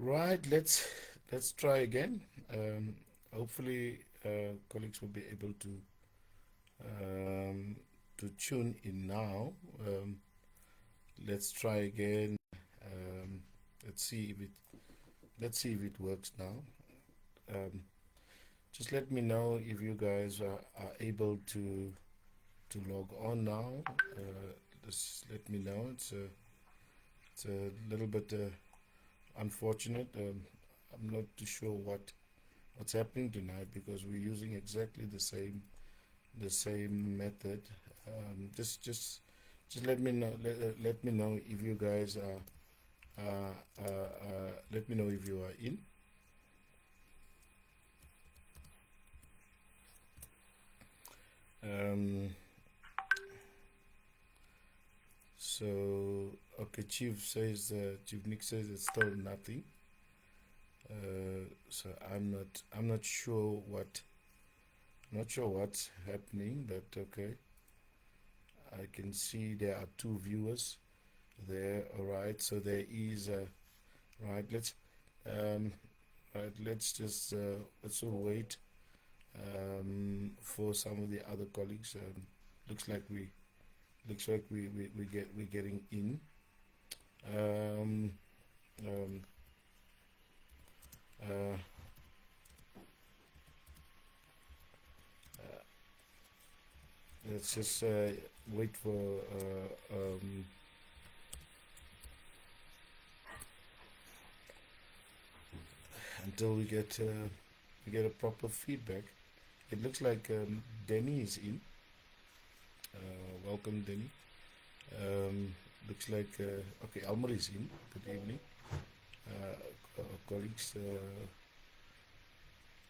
Right, let's try again. Hopefully, colleagues will be able um, to tune in now. Let's try again. Um, let's see if it works now. Um, just let me know if you guys are able to log on now. Just let me know. It's a little bit unfortunate. I'm not too sure what's happening tonight because we're using exactly the same method. Just let me know. Let me know if you guys are. Let me know if you are in. Um, so okay, Chief Nick says it's still nothing. So I'm not sure what's happening, but okay. I can see there are two viewers there. All right, so there is right. Um, let's just let's all wait for some of the other colleagues. Looks like we looks like we're getting in. Um, um, uh, let's just wait for until we get a proper feedback. It looks like Danny is in. Welcome, Danny. Looks like okay, Almar is in. Good evening, colleagues.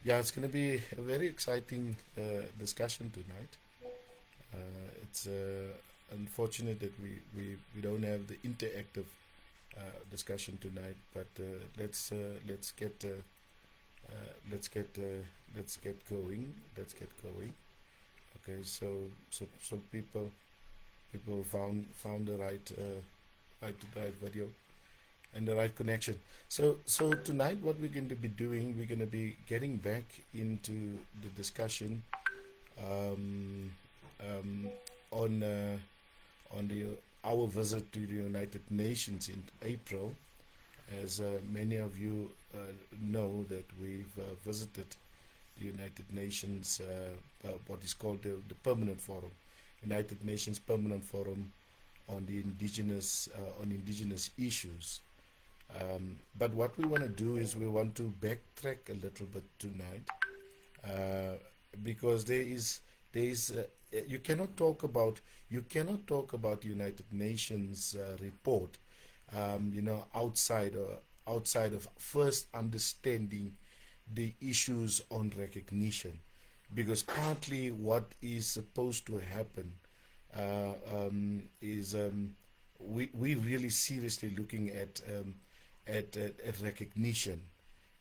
Yeah, it's going to be a very exciting discussion tonight. It's unfortunate that we don't have the interactive discussion tonight, but let's get let's get let's get going. Let's get going. Okay, so people found the right video and the right connection. So tonight, what we're going to be doing, we're going to be getting back into the discussion um, um, on our visit to the United Nations in April. As many of you know, that we've visited the United Nations, what is called the Permanent Forum, United Nations Permanent Forum on the indigenous issues. But what we want to do is we want to backtrack a little bit tonight, uh, because there is you cannot talk about United Nations report, outside of first understanding the issues on recognition, because partly what is supposed to happen is we really seriously looking at recognition.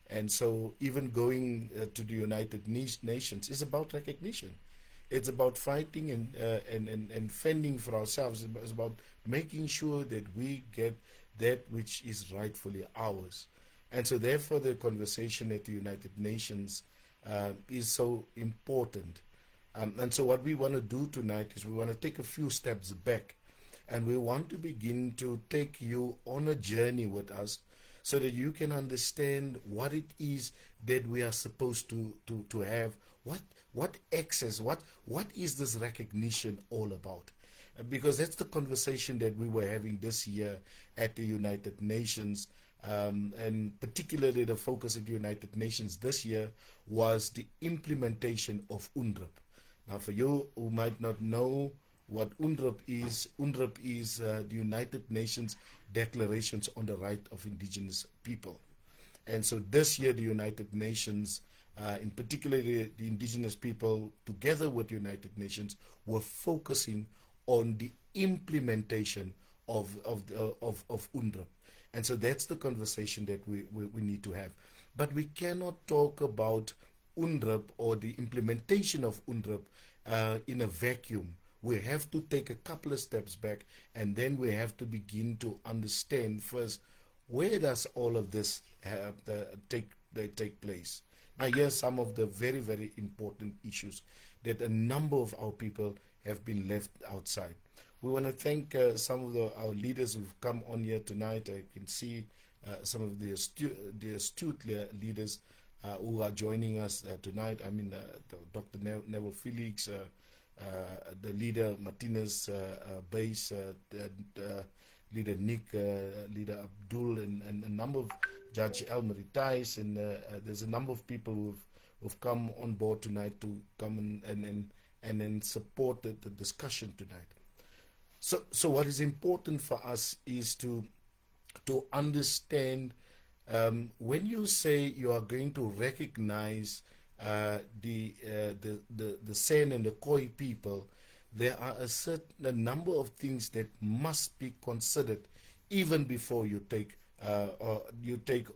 And so even going to the United Nations is about recognition. It's about fighting and fending for ourselves. It's about making sure that we get that which is rightfully ours. And so therefore the conversation at the United Nations is so important. And so what we want to do tonight is we want to take a few steps back, and we want to begin to take you on a journey with us so that you can understand what it is that we are supposed to have. What access, what is this recognition all about? Because that's the conversation that we were having this year at the United Nations. And particularly the focus of the United Nations this year was the implementation of UNDRIP. Now, for you who might not know what UNDRIP is the United Nations Declarations on the Right of Indigenous People. And so this year, the United Nations, in particular the indigenous people, together with the United Nations, were focusing on the implementation of UNDRIP. And so that's the conversation that we need to have. But we cannot talk about UNDRIP or the implementation of UNDRIP in a vacuum. We have to take a couple of steps back, and then we have to begin to understand first Where does all of this take place? Now, here's some of the very, very important issues that a number of our people have been left outside. We want to thank some of our leaders who've come on here tonight. I can see some of the astute leaders who are joining us tonight. I mean, Dr. Neville Felix, the leader Martinez Base, leader Nick, leader Abdul, and a number of Judge Elmer Tais, and there's a number of people who've come on board tonight to come and then support the discussion tonight. So what is important for us is to understand, when you say you are going to recognize the San and the Khoi people, there are a number of things that must be considered even before you take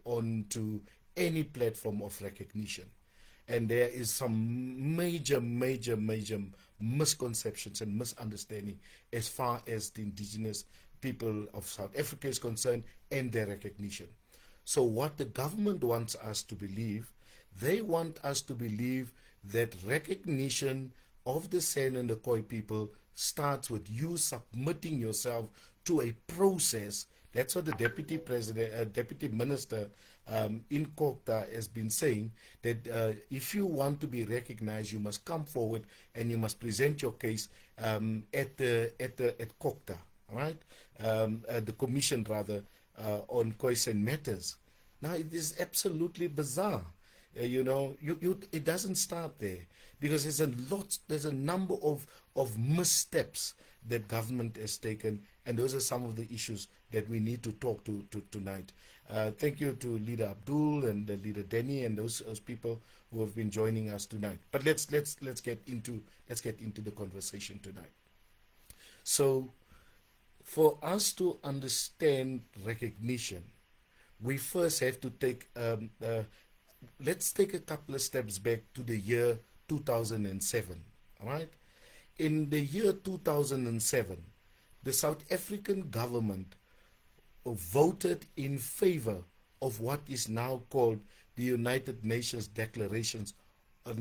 on to any platform of recognition. And there is some major misconceptions and misunderstanding as far as the indigenous people of South Africa is concerned and their recognition. So what the government wants us to believe, they want us to believe that recognition of the San and the Khoi people starts with you submitting yourself to a process. That's what the deputy minister in Kokta has been saying, that if you want to be recognized, you must come forward and you must present your case at Kokta, right? The commission rather on Khoi-San matters. Now it is absolutely bizarre. It doesn't start there, because there's a number of missteps that government has taken, and those are some of the issues that we need to talk to tonight. Thank you to Leader Abdul and Leader Danni and those people who have been joining us tonight. But let's get into the conversation tonight. So, for us to understand recognition, we first have to take let's take a couple of steps back to the year 2007. All right, in the year 2007, the South African government voted in favor of what is now called the United Nations Declaration on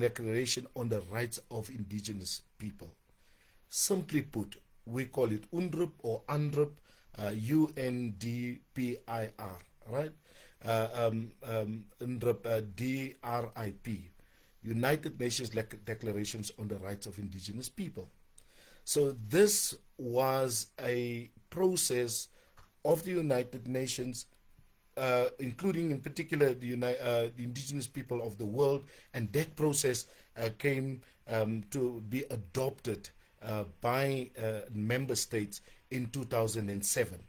the Rights of Indigenous People. Simply put, we call it UNDRIP or UNDRIP, UNDPIR, right? UNDRIP, DRIP, United Nations Declarations on the Rights of Indigenous People. So this was a process of the United Nations, including in particular the indigenous people of the world, and that process came to be adopted by member states in 2007.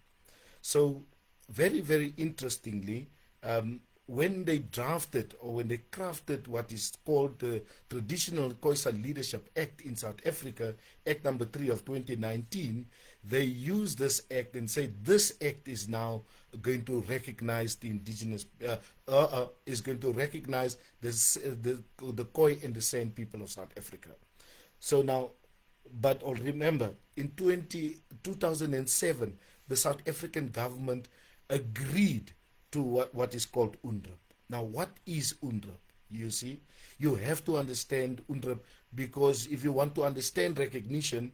So very, very interestingly, when they drafted or when they crafted what is called the Traditional Khoi-San Leadership Act in South Africa, Act number 3 of 2019, they used this act and said this act is now going to recognize the indigenous, is going to recognize the Khoi and the San people of South Africa. So now, but remember, in 2007, the South African government agreed to what is called UNDRIP. Now, what is UNDRIP? You see, you have to understand UNDRIP, because if you want to understand recognition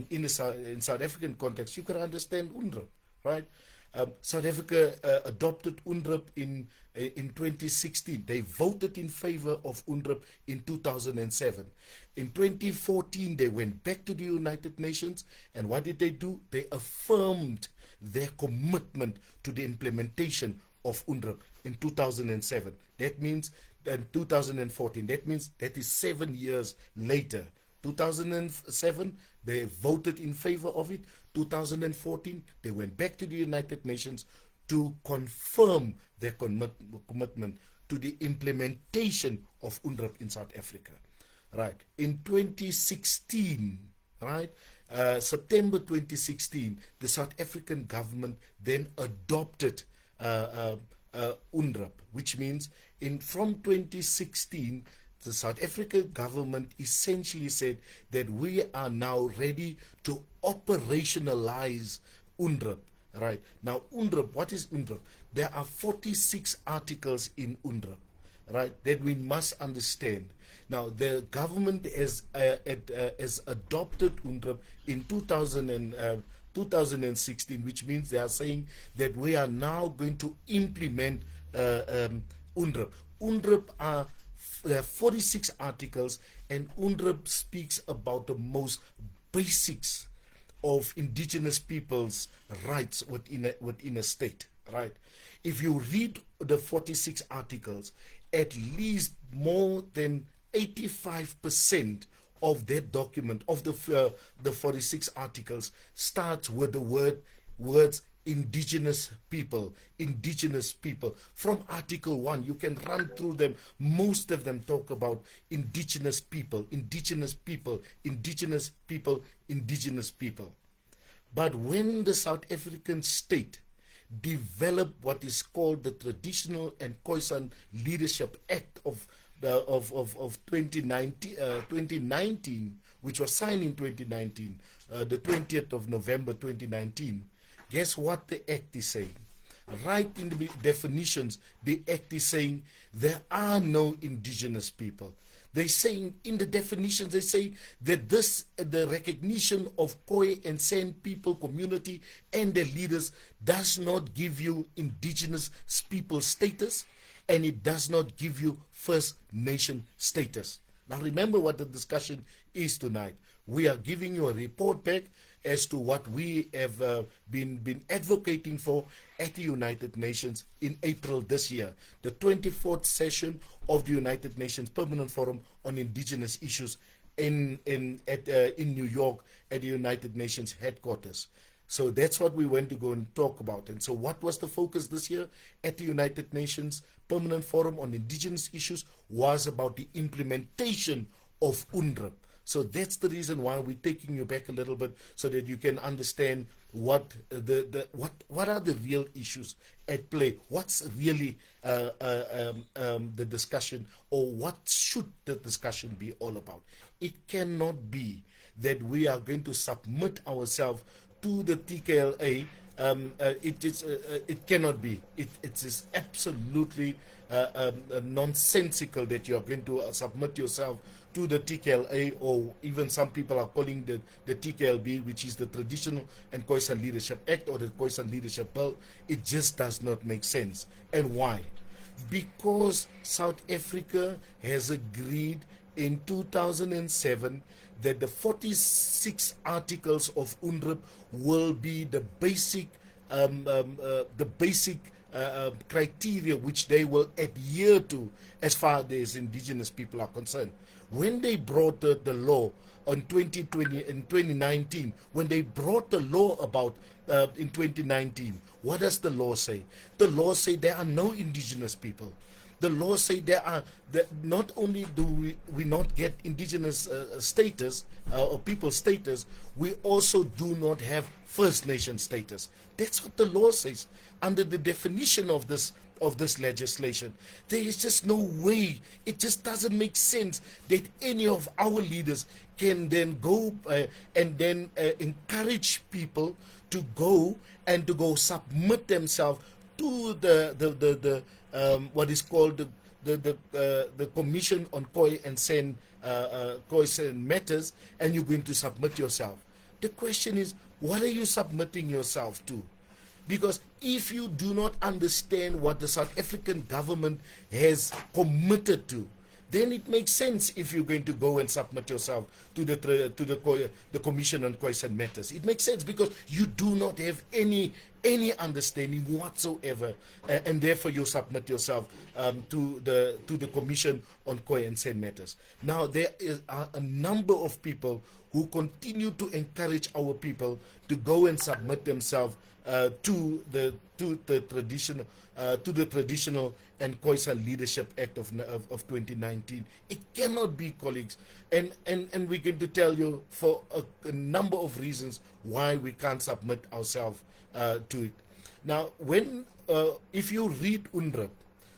in South African context, you can understand UNDRIP, right? South Africa adopted UNDRIP in 2016. They voted in favor of UNDRIP in 2007. In 2014, they went back to the United Nations, and what did they do? They affirmed their commitment to the implementation of UNDRIP in 2007. That means in 2014. That means that is 7 years later. 2007, they voted in favor of it. 2014, they went back to the United Nations to confirm their commitment to the implementation of UNDRIP in South Africa. Right. In 2016, right, September 2016, the South African government then adopted UNDRIP, which means from 2016, the South African government essentially said that we are now ready to operationalize UNDRIP Right. Now, UNDRIP, what is UNDRIP? There are 46 articles in UNDRIP, right, that we must understand. Now, the government has adopted UNDRIP in 2016, which means they are saying that we are now going to implement UNDRIP. UNDRIP there are 46 articles, and UNDRIP speaks about the most basics of indigenous people's rights within a state, right? If you read the 46 articles, at least more than 85% of that document, of the 46 articles, starts with the words indigenous people, indigenous people. From Article 1, you can run through them. Most of them talk about indigenous people, indigenous people, indigenous people, indigenous people. But when the South African state developed what is called the Traditional and Khoi-San Leadership Act of 2019, which was signed in 2019, the 20th of November 2019, guess what the Act is saying? Right in the definitions, the Act is saying there are no indigenous people. They're saying in the definitions, they say that the recognition of Khoi and San people community and their leaders does not give you indigenous people status, and it does not give you First Nation status. Now remember what the discussion is tonight. We are giving you a report back as to what we have been advocating for at the United Nations in April this year, the 24th session of the United Nations Permanent Forum on Indigenous Issues in New York at the United Nations headquarters. So that's what we went to go and talk about. And so what was the focus this year at the United Nations Permanent Forum on Indigenous Issues was about the implementation of UNDRIP. So that's the reason why we're taking you back a little bit, so that you can understand what are the real issues at play. What's really the discussion, or what should the discussion be all about? It cannot be that we are going to submit ourselves to the TKLA. It cannot be. It is absolutely nonsensical that you are going to submit yourself to the TKLA, or even some people are calling the TKLB, which is the Traditional and Khoi-San Leadership Act, or the Khoi-San Leadership Bill. It just does not make sense. And why? Because South Africa has agreed in 2007 that the 46 articles of UNDRIP will be the basic criteria which they will adhere to as far as indigenous people are concerned. When they brought the law in 2019, when they brought the law about in 2019, what does the law say? The law say there are no indigenous people. The law say not only do we not get indigenous status or people status, we also do not have First Nation status. That's what the law says under the definition of this legislation. There is just no way. It just doesn't make sense that any of our leaders can then go and then encourage people to go submit themselves to the what is called the Commission on Khoi and San Khoi-San matters, and you're going to submit yourself. The question is, what are you submitting yourself to? Because if you do not understand what the South African government has committed to, then it makes sense if you're going to go and submit yourself to the Commission on Khoi-San matters. It makes sense because you do not have any understanding whatsoever, and therefore you submit yourself to the Commission on Khoi and San matters. Now there are a number of people who continue to encourage our people to go and submit themselves to the Traditional and Khoi-San Leadership Act of 2019. It cannot be, colleagues, and we're going to tell you for a number of reasons why we can't submit ourselves to it. Now, if you read UNDRIP,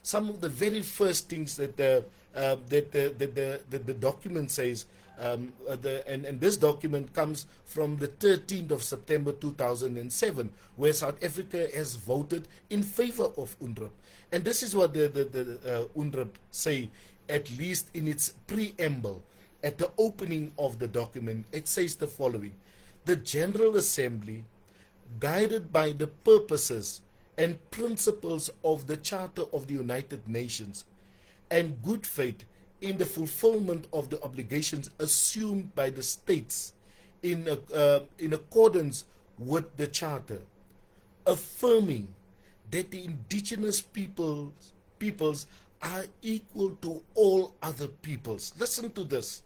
some of the very first things that that the document says, and this document comes from the 13th of September 2007, where South Africa has voted in favor of UNDRIP. And this is what the UNDRIP say, at least in its preamble. At the opening of the document, it says the following: the General Assembly, guided by the purposes and principles of the Charter of the United Nations, and good faith in the fulfillment of the obligations assumed by the states in accordance with the Charter, affirming that the indigenous peoples are equal to all other peoples. Listen to this.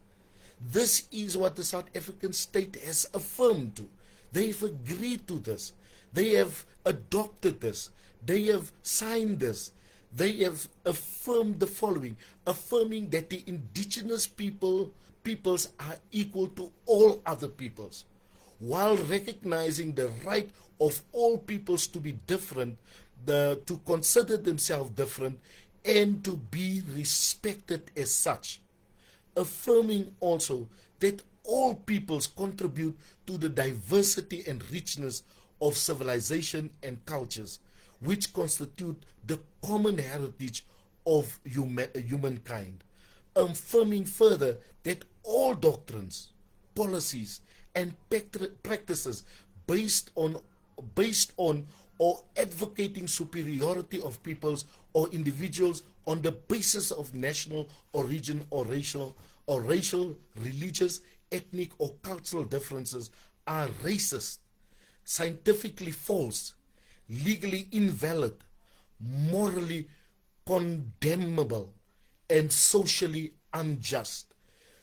This is what the South African state has affirmed to. They've agreed to this. They have adopted this. They have signed this. They have affirmed the following, affirming that the indigenous peoples are equal to all other peoples, while recognizing the right of all peoples to be different, to consider themselves different, and to be respected as such. Affirming also that all peoples contribute to the diversity and richness of civilization and cultures, which constitute the common heritage of humankind. Affirming further that all doctrines, policies, and practices based on or advocating superiority of peoples or individuals on the basis of national origin or racial, religious, ethnic, or cultural differences are racist, scientifically false, legally invalid, morally condemnable, and socially unjust.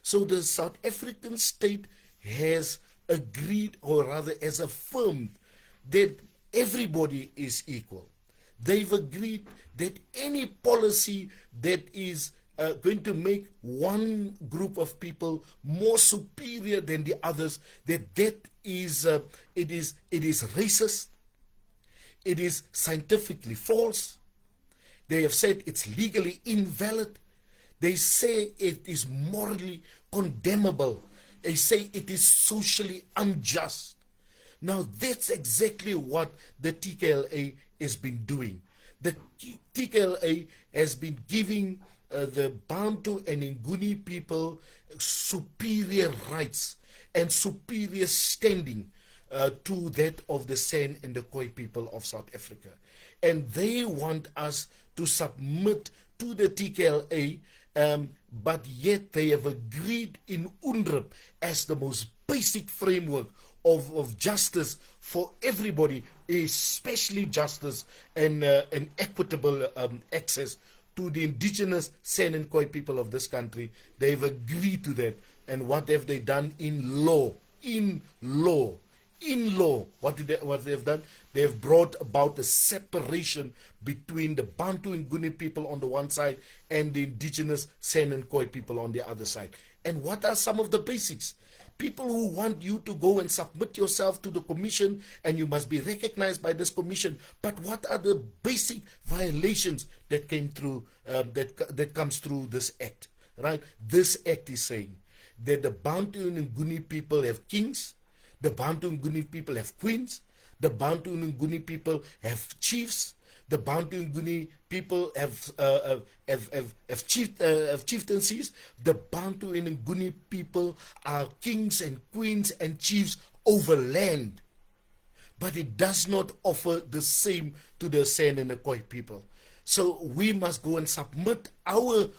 So the South African state has agreed, or rather has affirmed, that everybody is equal. They've agreed that any policy that is going to make one group of people more superior than the others, that is it is racist, it is scientifically false. They have said it's legally invalid. They say it is morally condemnable. They say it is socially unjust. Now that's exactly what the TKLA has been doing. The TKLA has been giving the Bantu and Nguni people superior rights and superior standing to that of the San and the Khoi people of South Africa. And they want us to submit to the TKLA, but yet they have agreed in UNDRIP as the most basic framework of justice for everybody, especially justice and equitable access to the indigenous San and Khoi people of this country. They've agreed to that. And what have they done in law? What they've done? They've brought about a separation between the Bantu and Nguni people on the one side and the indigenous San and Khoi people on the other side. And what are some of the basics? People who want you to go and submit yourself to the commission and you must be recognized by this commission. But what are the basic violations that came through, that comes through this act, right? This act is saying that the Bantu and Nguni people have kings, the Bantu and Nguni people have queens, the Bantu and Nguni people have chiefs, the Bantu and Nguni people have chieftaincies. The Bantu and Nguni people are kings and queens and chiefs over land. But it does not offer the same to the San and the Khoi people. So we must go and submit our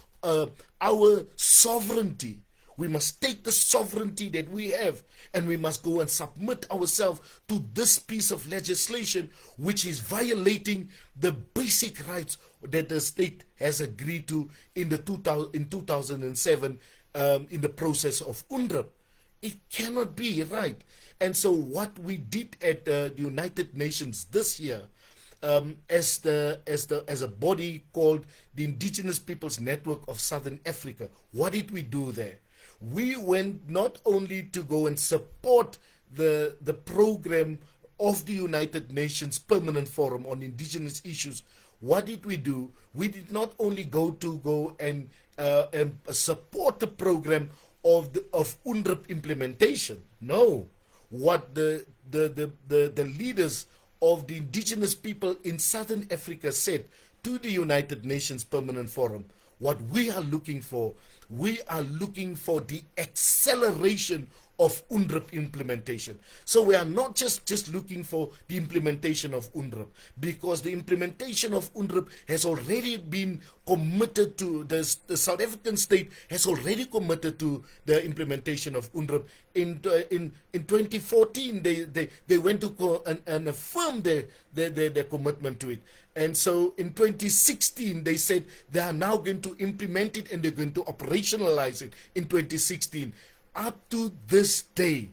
sovereignty. We must take the sovereignty that we have and we must go and submit ourselves to this piece of legislation which is violating the basic rights that the state has agreed to in 2007 in the process of UNDRIP. It cannot be, right? And so what we did at the United Nations this year, as a body called the Indigenous Peoples Network of Southern Africa, what did we do there? We went not only to go and support the program of the United Nations Permanent Forum on Indigenous Issues. What did we do? We did not only go and support the program of UNDRIP implementation. No, what the leaders of the indigenous people in Southern Africa said to the United Nations Permanent Forum, what we are looking for the acceleration of UNDRIP implementation. So we are not just looking for the implementation of UNDRIP, because the implementation of UNDRIP has already been committed to, the South African state has already committed to the implementation of UNDRIP. In 2014, they went to and affirmed their commitment to it. And so in 2016, they said they are now going to implement it and they're going to operationalize it in 2016. Up to this day,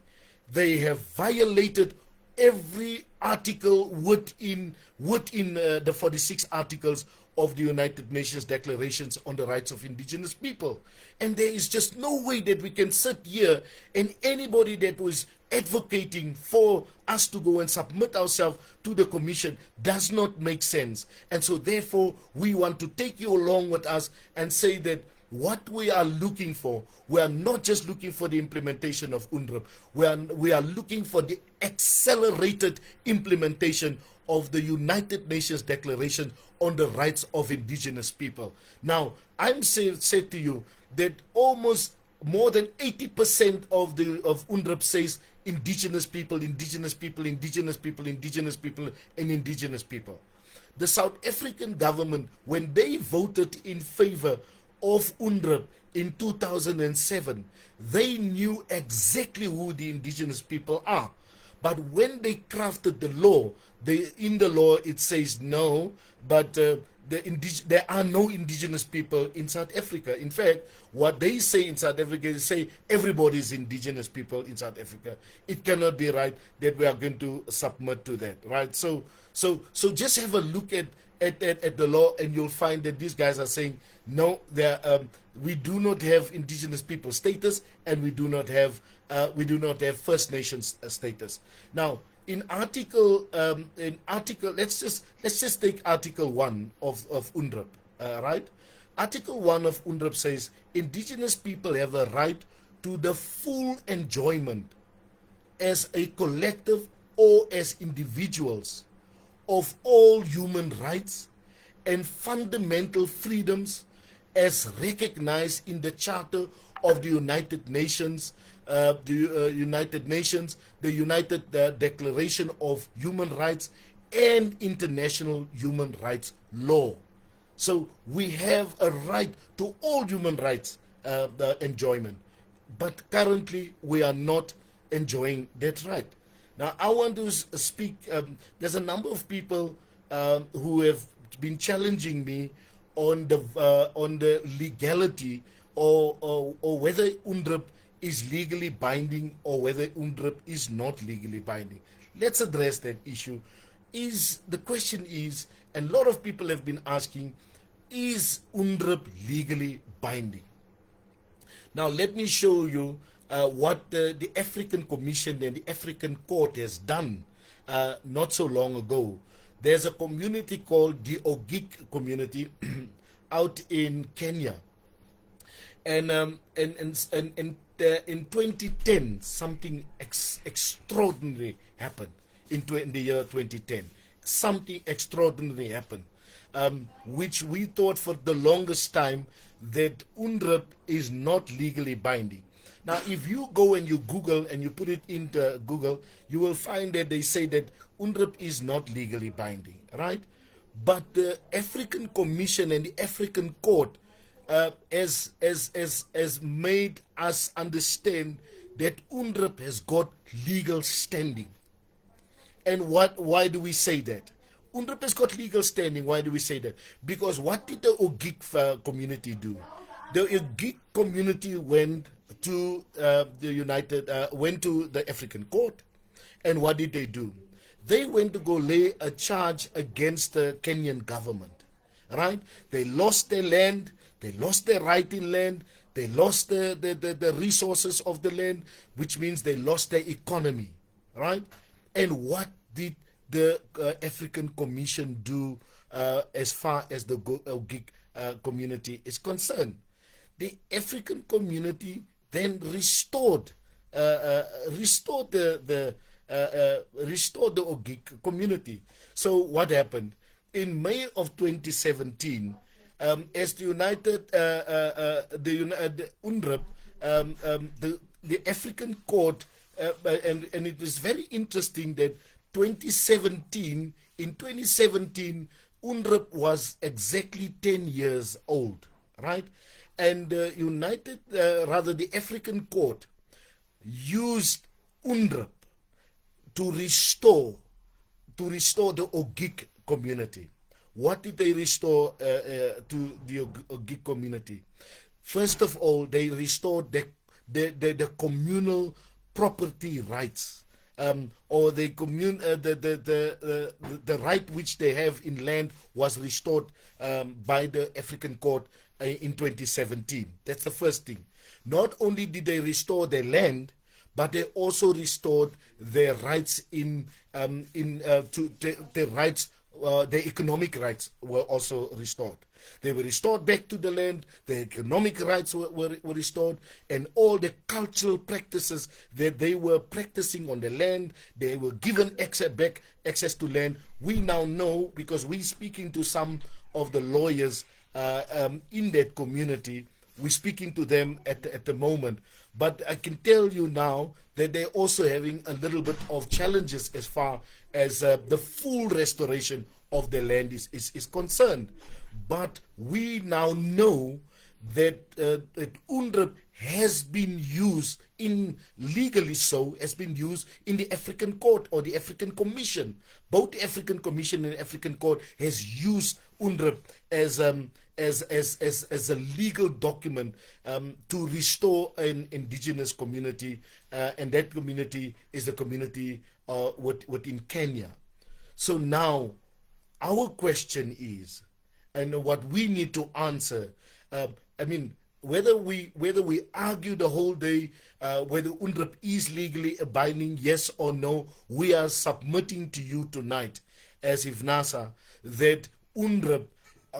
they have violated every article within the 46 articles of the United Nations Declarations on the Rights of Indigenous People. And there is just no way that we can sit here and anybody that was advocating for us to go and submit ourselves to the commission does not make sense. And so therefore, we want to take you along with us and say that what we are looking for, we are not just looking for the implementation of UNDRIP, we are looking for the accelerated implementation of the United Nations Declaration on the Rights of Indigenous People. Now, I'm said to you that almost more than 80% of UNDRIP says indigenous people, indigenous people, indigenous people, indigenous people, and indigenous people. The South African government, when they voted in favor of UNDRIP in 2007, they knew exactly who the indigenous people are. But when they crafted the law, in the law it says no, but there are no indigenous people in South Africa. In fact, what they say in South Africa is say everybody is indigenous people in South Africa. It cannot be right that we are going to submit to that, right? So just have a look at the law, and you'll find that these guys are saying no, we do not have indigenous people status, and we do not have First Nations status. Now, in article, let's just take Article 1 of UNDRIP, right? Article 1 of UNDRIP says indigenous people have a right to the full enjoyment as a collective or as individuals of all human rights and fundamental freedoms as recognized in the Charter of the United Nations, the United Declaration of Human Rights, and international human rights law. So we have a right to all human rights enjoyment, but currently we are not enjoying that right. Now I want to speak, there's a number of people who have been challenging me on the legality or whether UNDRIP is legally binding or whether UNDRIP is not legally binding. Let's address that issue. The question is, and a lot of people have been asking, is UNDRIP legally binding? Now let me show you what the African Commission and the African Court has done not so long ago. There's a community called the Ogik community out in Kenya, and in 2010 something extraordinary happened. In the year 2010, something extraordinary happened, which we thought for the longest time that UNDRIP is not legally binding. Now, if you go and you Google and you put it into Google, you will find that they say that UNDRIP is not legally binding, right? But the African Commission and the African Court has made us understand that UNDRIP has got legal standing. And why do we say that? UNDRIP has got legal standing. Why do we say that? Because what did the Ogik community do? The Ogik community went to the African Court, and what did they do? They went to go lay a charge against the Kenyan government, right? They lost their land, they lost their right in land, they lost the resources of the land, which means they lost their economy, right? And what did the African Commission do as far as the Ogik community is concerned? the African community then restored restored the Ogik community. So what happened? In May of 2017, as the UNDRIP, the African court, and it was very interesting that 2017, in 2017, UNDRIP was exactly 10 years old, right? And the African court used UNDRIP to restore the Ogik community. What did they restore to the Ogik community? First of all, they restored the communal property rights, or the right which they have in land was restored by the African court in 2017. That's the first thing. Not only did they restore their land, but they also restored their rights their economic rights were also restored. They were restored back to the land, the economic rights were restored, and all the cultural practices that they were practicing on the land, they were given access to land. We now know, because we're speaking to some of the lawyers in that community, we're speaking to them at the moment. But I can tell you now that they're also having a little bit of challenges as far as the full restoration of the land is concerned. But we now know that UNDRIP has been used has been used in the African court or the African Commission. Both the African Commission and the African court has used UNDRIP as a legal document to restore an indigenous community, and that community is the community within Kenya. So now our question is, and what we need to answer, whether we argue the whole day whether UNDRIP is legally abiding, yes or no, we are submitting to you tonight as IFNASA that UNDRIP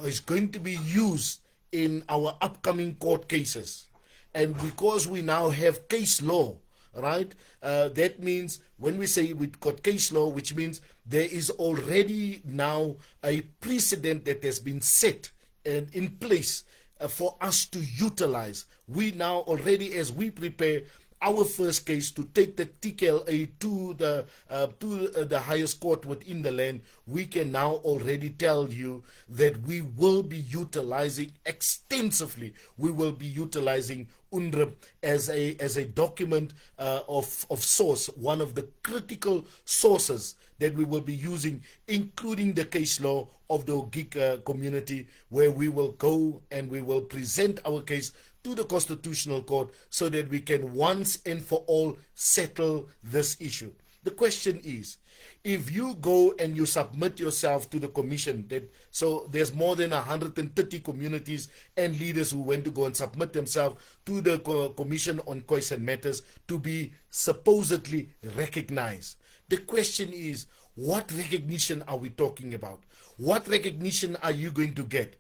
is going to be used in our upcoming court cases. And because we now have case law, right, that means when we say we've got case law, which means there is already now a precedent that has been set and in place for us to utilize. We now already, as we prepare our first case to take the TKLA to the highest court within the land, we can now already tell you that we will be utilizing extensively. We will be utilizing UNDRIP as a document of source, one of the critical sources that we will be using, including the case law of the Ogik community, where we will go and we will present our case to the Constitutional Court so that we can once and for all settle this issue. The question is, if you go and you submit yourself to the commission, so there's more than 130 communities and leaders who went to go and submit themselves to the Commission on Khoi-San matters to be supposedly recognized. The question is, what recognition are we talking about? What recognition are you going to get?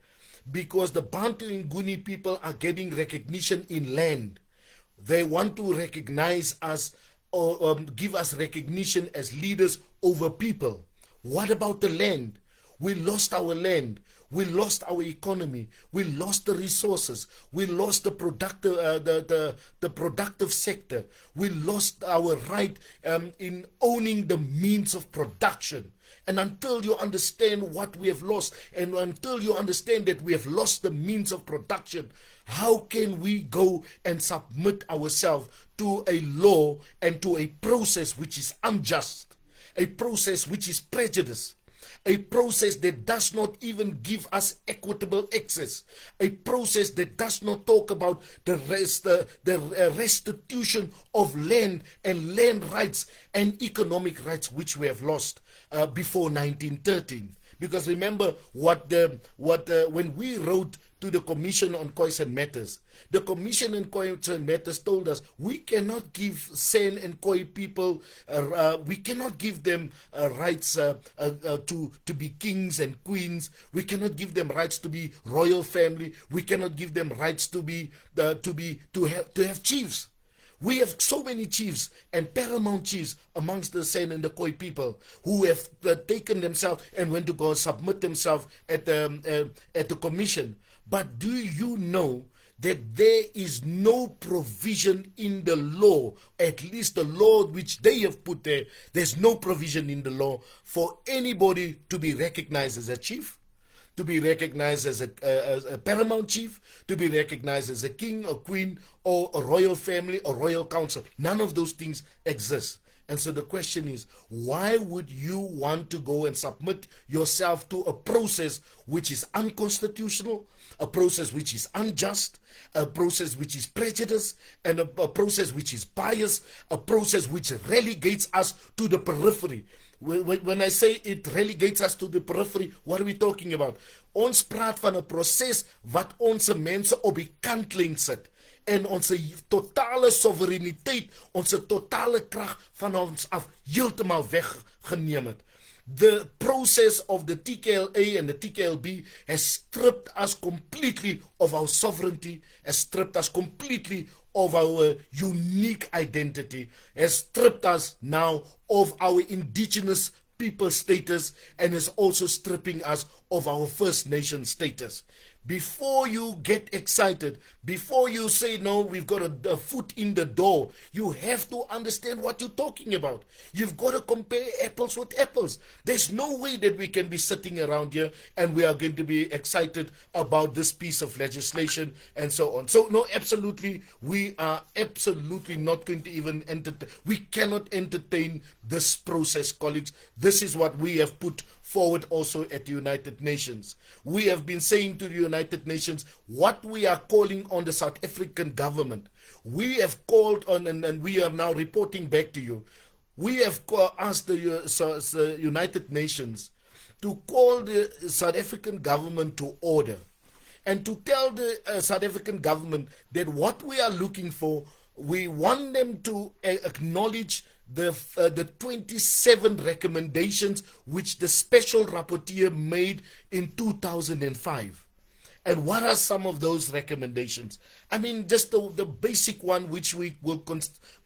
Because the Bantu and Nguni people are getting recognition in land. They want to recognize us or give us recognition as leaders over people. What about the land? We lost our land. We lost our economy. We lost the resources. We lost the productive, the productive sector. We lost our right in owning the means of production. And until you understand what we have lost, and until you understand that we have lost the means of production, how can we go and submit ourselves to a law and to a process which is unjust, a process which is prejudiced, a process that does not even give us equitable access, a process that does not talk about the restitution of land and land rights and economic rights which we have lost before 1913. Because remember when we wrote to the Commission on Khoi-San Matters. The Commission on Khoi-San Matters told us we cannot give San and Khoi people, we cannot give them rights to be kings and queens. We cannot give them rights to be royal family. We cannot give them rights to have chiefs. We have so many chiefs and paramount chiefs amongst the San and the Khoi people who have taken themselves and went to go submit themselves at the commission. But do you know that there is no provision in the law, at least the law which they have put there, there's no provision in the law for anybody to be recognized as a chief, to be recognized as a paramount chief, to be recognized as a king or queen or a royal family or royal council. None of those things exist. And so the question is, why would you want to go and submit yourself to a process which is unconstitutional, a process which is unjust, a process which is prejudiced, and a process which is biased, a process which relegates us to the periphery? When I say it relegates us to the periphery, what are we talking about? Ons praat van 'n proses wat ons mense op die kantlyn sit en ons totale soevereiniteit, ons totale krag van ons af heeltemal weggeneem het. The process of the TKLA and the TKLB has stripped us completely of our sovereignty, has stripped us completely of our unique identity, has stripped us now of our indigenous people status, and is also stripping us of our First Nation status. Before you get excited, before you say, no, we've got a foot in the door, you have to understand what you're talking about. You've got to compare apples with apples. There's no way that we can be sitting around here and we are going to be excited about this piece of legislation and so on. So, no, absolutely, we are absolutely not going to even entertain. We cannot entertain this process, colleagues. This is what we have put forward also at the United Nations. We have been saying to the United Nations what we are calling on the South African government. We have called on, and we are now reporting back to you. We have asked the United Nations to call the South African government to order and to tell the South African government that what we are looking for, we want them to acknowledge the 27 recommendations which the special rapporteur made in 2005. And what are some of those recommendations? I mean, just the basic one which we will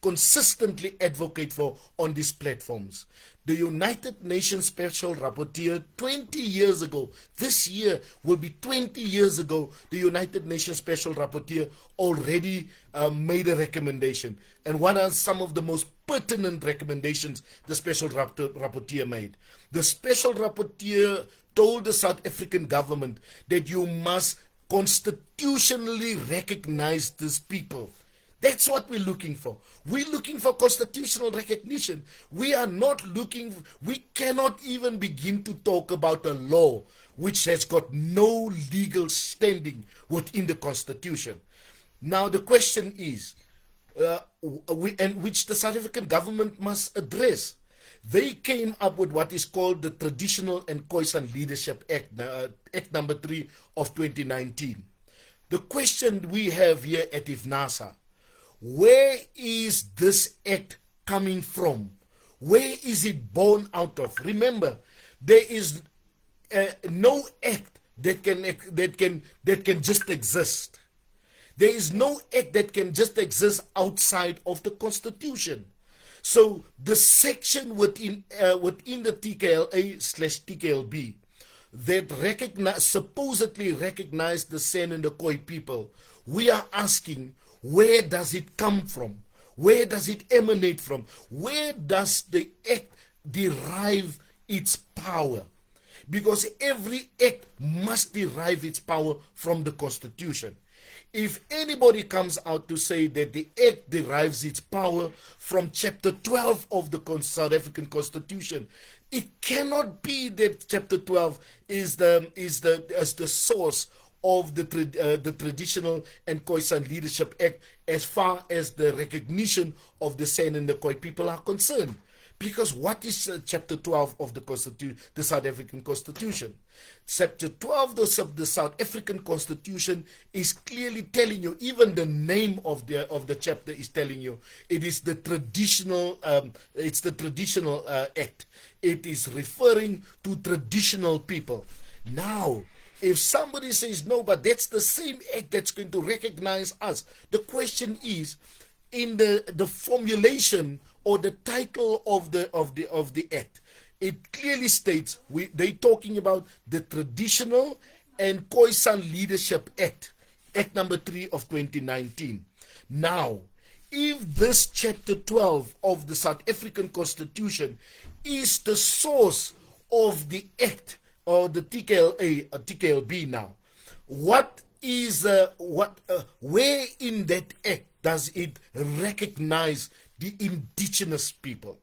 consistently advocate for on these platforms. The United Nations Special Rapporteur, 20 years ago, this year will be 20 years ago, the United Nations Special Rapporteur already made a recommendation. And what are some of the most pertinent recommendations the Special Rapporteur made? The Special Rapporteur told the South African government that you must constitutionally recognize these people. That's what we're looking for. We're looking for constitutional recognition. We are not looking, we cannot even begin to talk about a law which has got no legal standing within the Constitution. Now the question is, which the South African government must address. They came up with what is called the Traditional and Khoi-San Leadership Act, Act number 3 of 2019. The question we have here at IFNASA, where is this act coming from? Where is it born out of? Remember, there is no act that can just exist. There is no act that can just exist outside of the Constitution. So the section within the TKLA/TKLB that supposedly recognize the San and the Khoi people, we are asking, where does it come from? Where does it emanate from? Where does the act derive its power? Because every act must derive its power from the Constitution. If anybody comes out to say that the act derives its power from chapter 12 of the South African Constitution, it cannot be that chapter 12 is the source of the Traditional and Khoi-San Leadership Act as far as the recognition of the San and the Khoi people are concerned. Because what is chapter 12 of the South African Constitution? Chapter 12 of the South African Constitution is clearly telling you, even the name of the chapter is telling you, it is the traditional act. It is referring to traditional people. Now, if somebody says no, but that's the same act that's going to recognize us, the question is, in the formulation or the title of the act, it clearly states they're talking about the Traditional and Khoi-San Leadership Act, Act number 3 of 2019. Now, if this chapter 12 of the South African Constitution is the source of the act or the TKLA or TKLB now, what is where in that act does it recognize the indigenous people?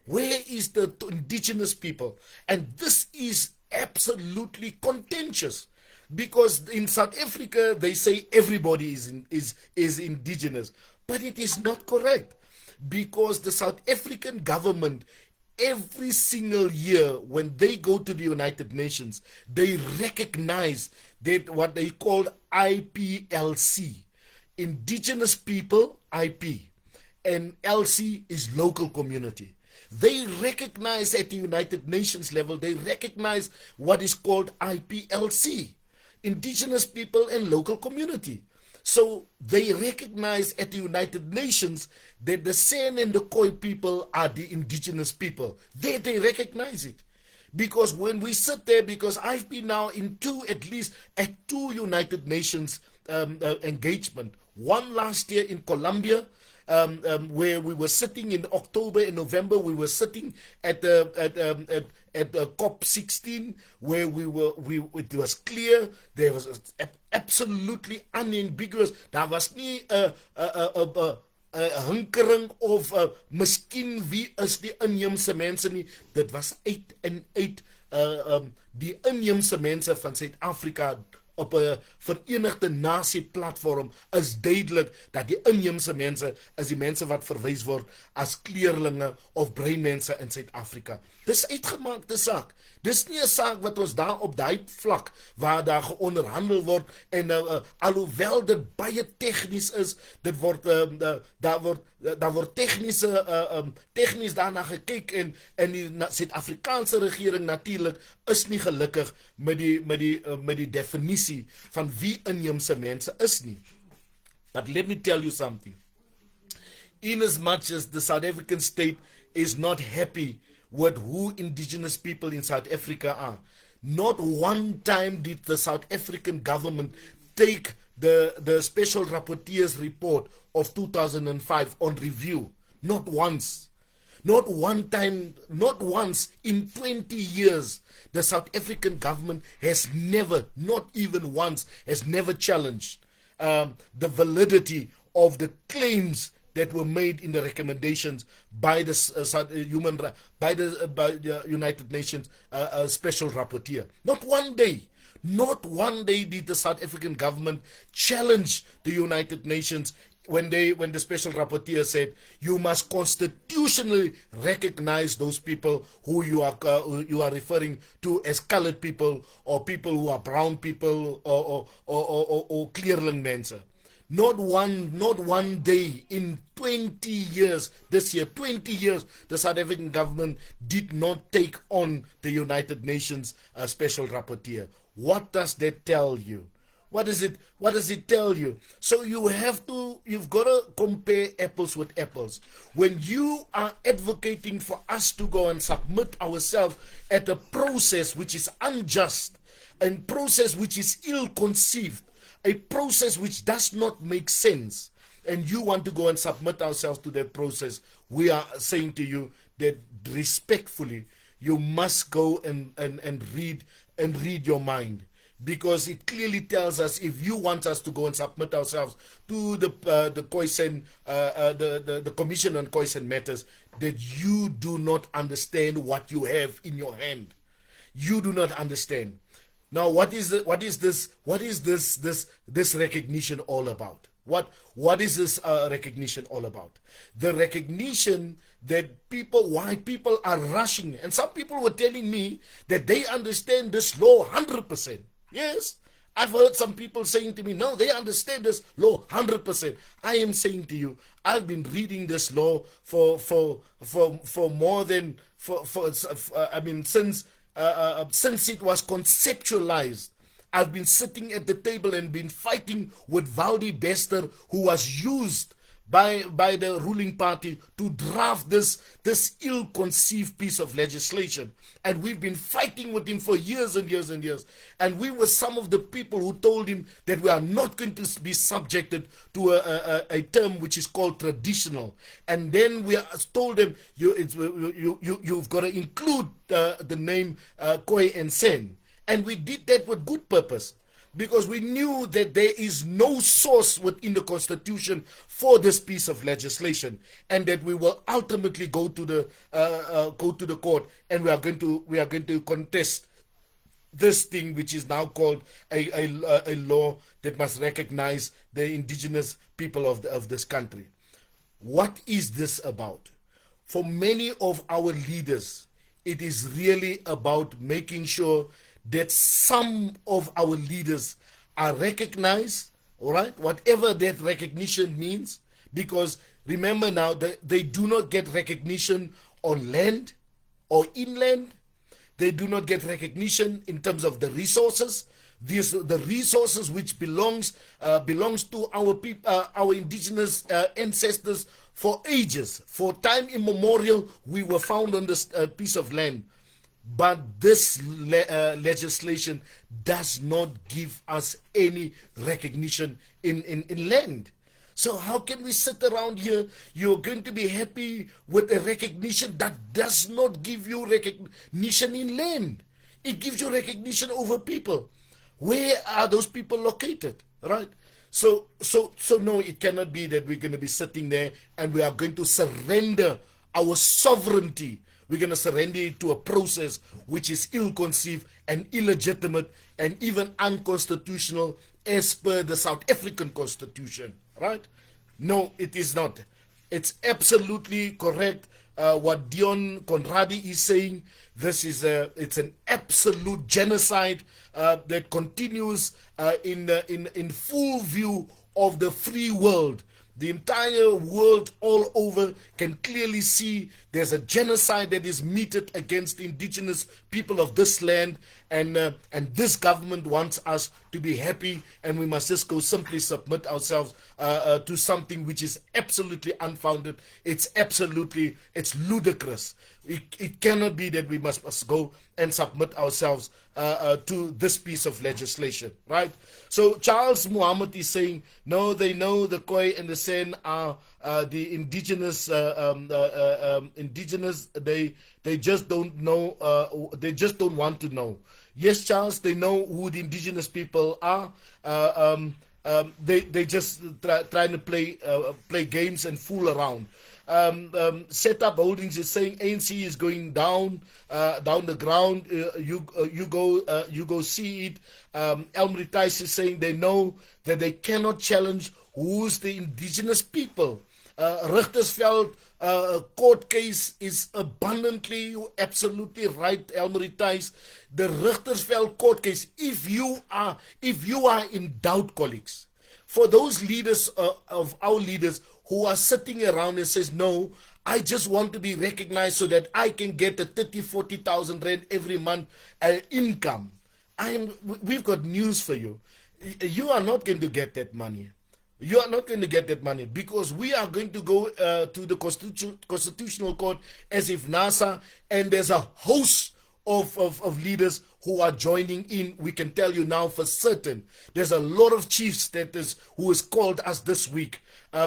Where is the indigenous people? And this is absolutely contentious, because in South Africa they say everybody is indigenous, but it is not correct, because the South African government, every single year when they go to the United Nations, they recognize that what they call IPLC, indigenous people, IP, and LC is local community. They recognize at the United Nations level, they recognize what is called IPLC, indigenous people and local community. So they recognize at the United Nations that the San and the Khoi people are the indigenous people. They recognize it. Because when we sit there, because I've been now in at least two United Nations engagement, one last year in Colombia, where we were sitting in October and November, we were sitting at COP16, where it was clear, there was absolutely unambiguous, daar was nie hinkering of miskien wie is die inheemse mense nie, dit was uit en uit die inheemse mense van Suid-Afrika op 'n Verenigde Nasie platform is duidelik dat die inheemse mense is die mense wat verwys word as kleurlinge of breinmense in Suid-Afrika. Dis uitgemaakte saak. Dis nie 'n saak wat ons daar op daai vlak waar daar geonderhandel word en alhoewel dit baie tegnies is, dit word daar word tegnies daarna gekyk en die Suid-Afrikaanse regering natuurlik is nie gelukkig met die definisie van wie inheemse mense is nie. But let me tell you something. In as much as the South African state is not happy with who indigenous people in South Africa are, not one time did the South African government take the special rapporteur's report of 2005 on review. Not once. Not one time, not once in 20 years. The South African government has never, not even once, has never challenged the validity of the claims that were made in the recommendations by the United Nations Special Rapporteur. Not one day did the South African government challenge the United Nations when the Special Rapporteur said you must constitutionally recognize those people who you are referring to as colored people or people who are brown people or kleurling mense. Not one day in 20 years, this year, 20 years, the South African government did not take on the United Nations Special Rapporteur. What does that tell you? What does it tell you? So you've got to compare apples with apples. When you are advocating for us to go and submit ourselves at a process which is unjust, a process which is ill-conceived, a process which does not make sense, and you want to go and submit ourselves to that process, we are saying to you that respectfully, you must go and read your mind, because it clearly tells us if you want us to go and submit ourselves to the Khoi-San, the Commission on Khoi-San Matters, that you do not understand what you have in your hand. You do not understand. Now, what is this recognition all about? What is this recognition all about? The recognition why people are rushing. And some people were telling me that they understand this law 100%. Yes, I've heard some people saying to me, no, they understand this law 100%. I am saying to you, I've been reading this law for more than since it was conceptualized. I've been sitting at the table and been fighting with Valdi Bester, who was used by the ruling party to draft this ill-conceived piece of legislation. And we've been fighting with him for years and years and years. And we were some of the people who told him that we are not going to be subjected to a term which is called traditional. And then we told them, you've got to include the name Khoi and San. And we did that with good purpose, because we knew that there is no source within the Constitution for this piece of legislation, and that we will ultimately go to the court, and we are going to contest this thing which is now called a law that must recognize the indigenous people of this country. What is this about? For many of our leaders, it is really about making sure that some of our leaders are recognized, all right, whatever that recognition means, because remember now that they do not get recognition on land or inland. They do not get recognition in terms of the resources. The resources which belongs to our people, our indigenous ancestors for ages, for time immemorial. We were found on this piece of land. But this legislation does not give us any recognition in land. So how can we sit around here? You're going to be happy with a recognition that does not give you recognition in land. It gives you recognition over people. Where are those people located, right? So no, it cannot be that we're going to be sitting there and we are going to surrender our sovereignty. We're going to surrender it to a process which is ill-conceived and illegitimate and even unconstitutional as per the South African Constitution, right? No, it is not. It's absolutely correct what Dion Conradi is saying. It's an absolute genocide that continues in full view of the free world. The entire world all over can clearly see there's a genocide that is meted against the indigenous people of this land, and this government wants us to be happy, and we must just go simply submit ourselves to something which is absolutely unfounded. It's ludicrous. It cannot be that we must go and submit ourselves to this piece of legislation, right? So Charles Muhammad is saying, no, they know the Khoi and the San are the indigenous. They just don't know. They just don't want to know. Yes, Charles, they know who the indigenous people are. They just trying to play games and fool around. Setup Holdings is saying ANC is going down the ground. You go see it. Elmri Tice is saying they know that they cannot challenge who's the indigenous people. Richtersveld court case is abundantly, absolutely right, Elmri Tice. The Richtersveld court case, if you are in doubt, colleagues, for those leaders of our leaders who are sitting around and says, no, I just want to be recognized so that I can get a 30,000-40,000 rand every month income. We've got news for you. You are not going to get that money. You are not going to get that money, because we are going to go to the Constitutional Court as IFNASA, and there's a host of leaders who are joining in. We can tell you now for certain. There's a lot of chiefs who has called us this week.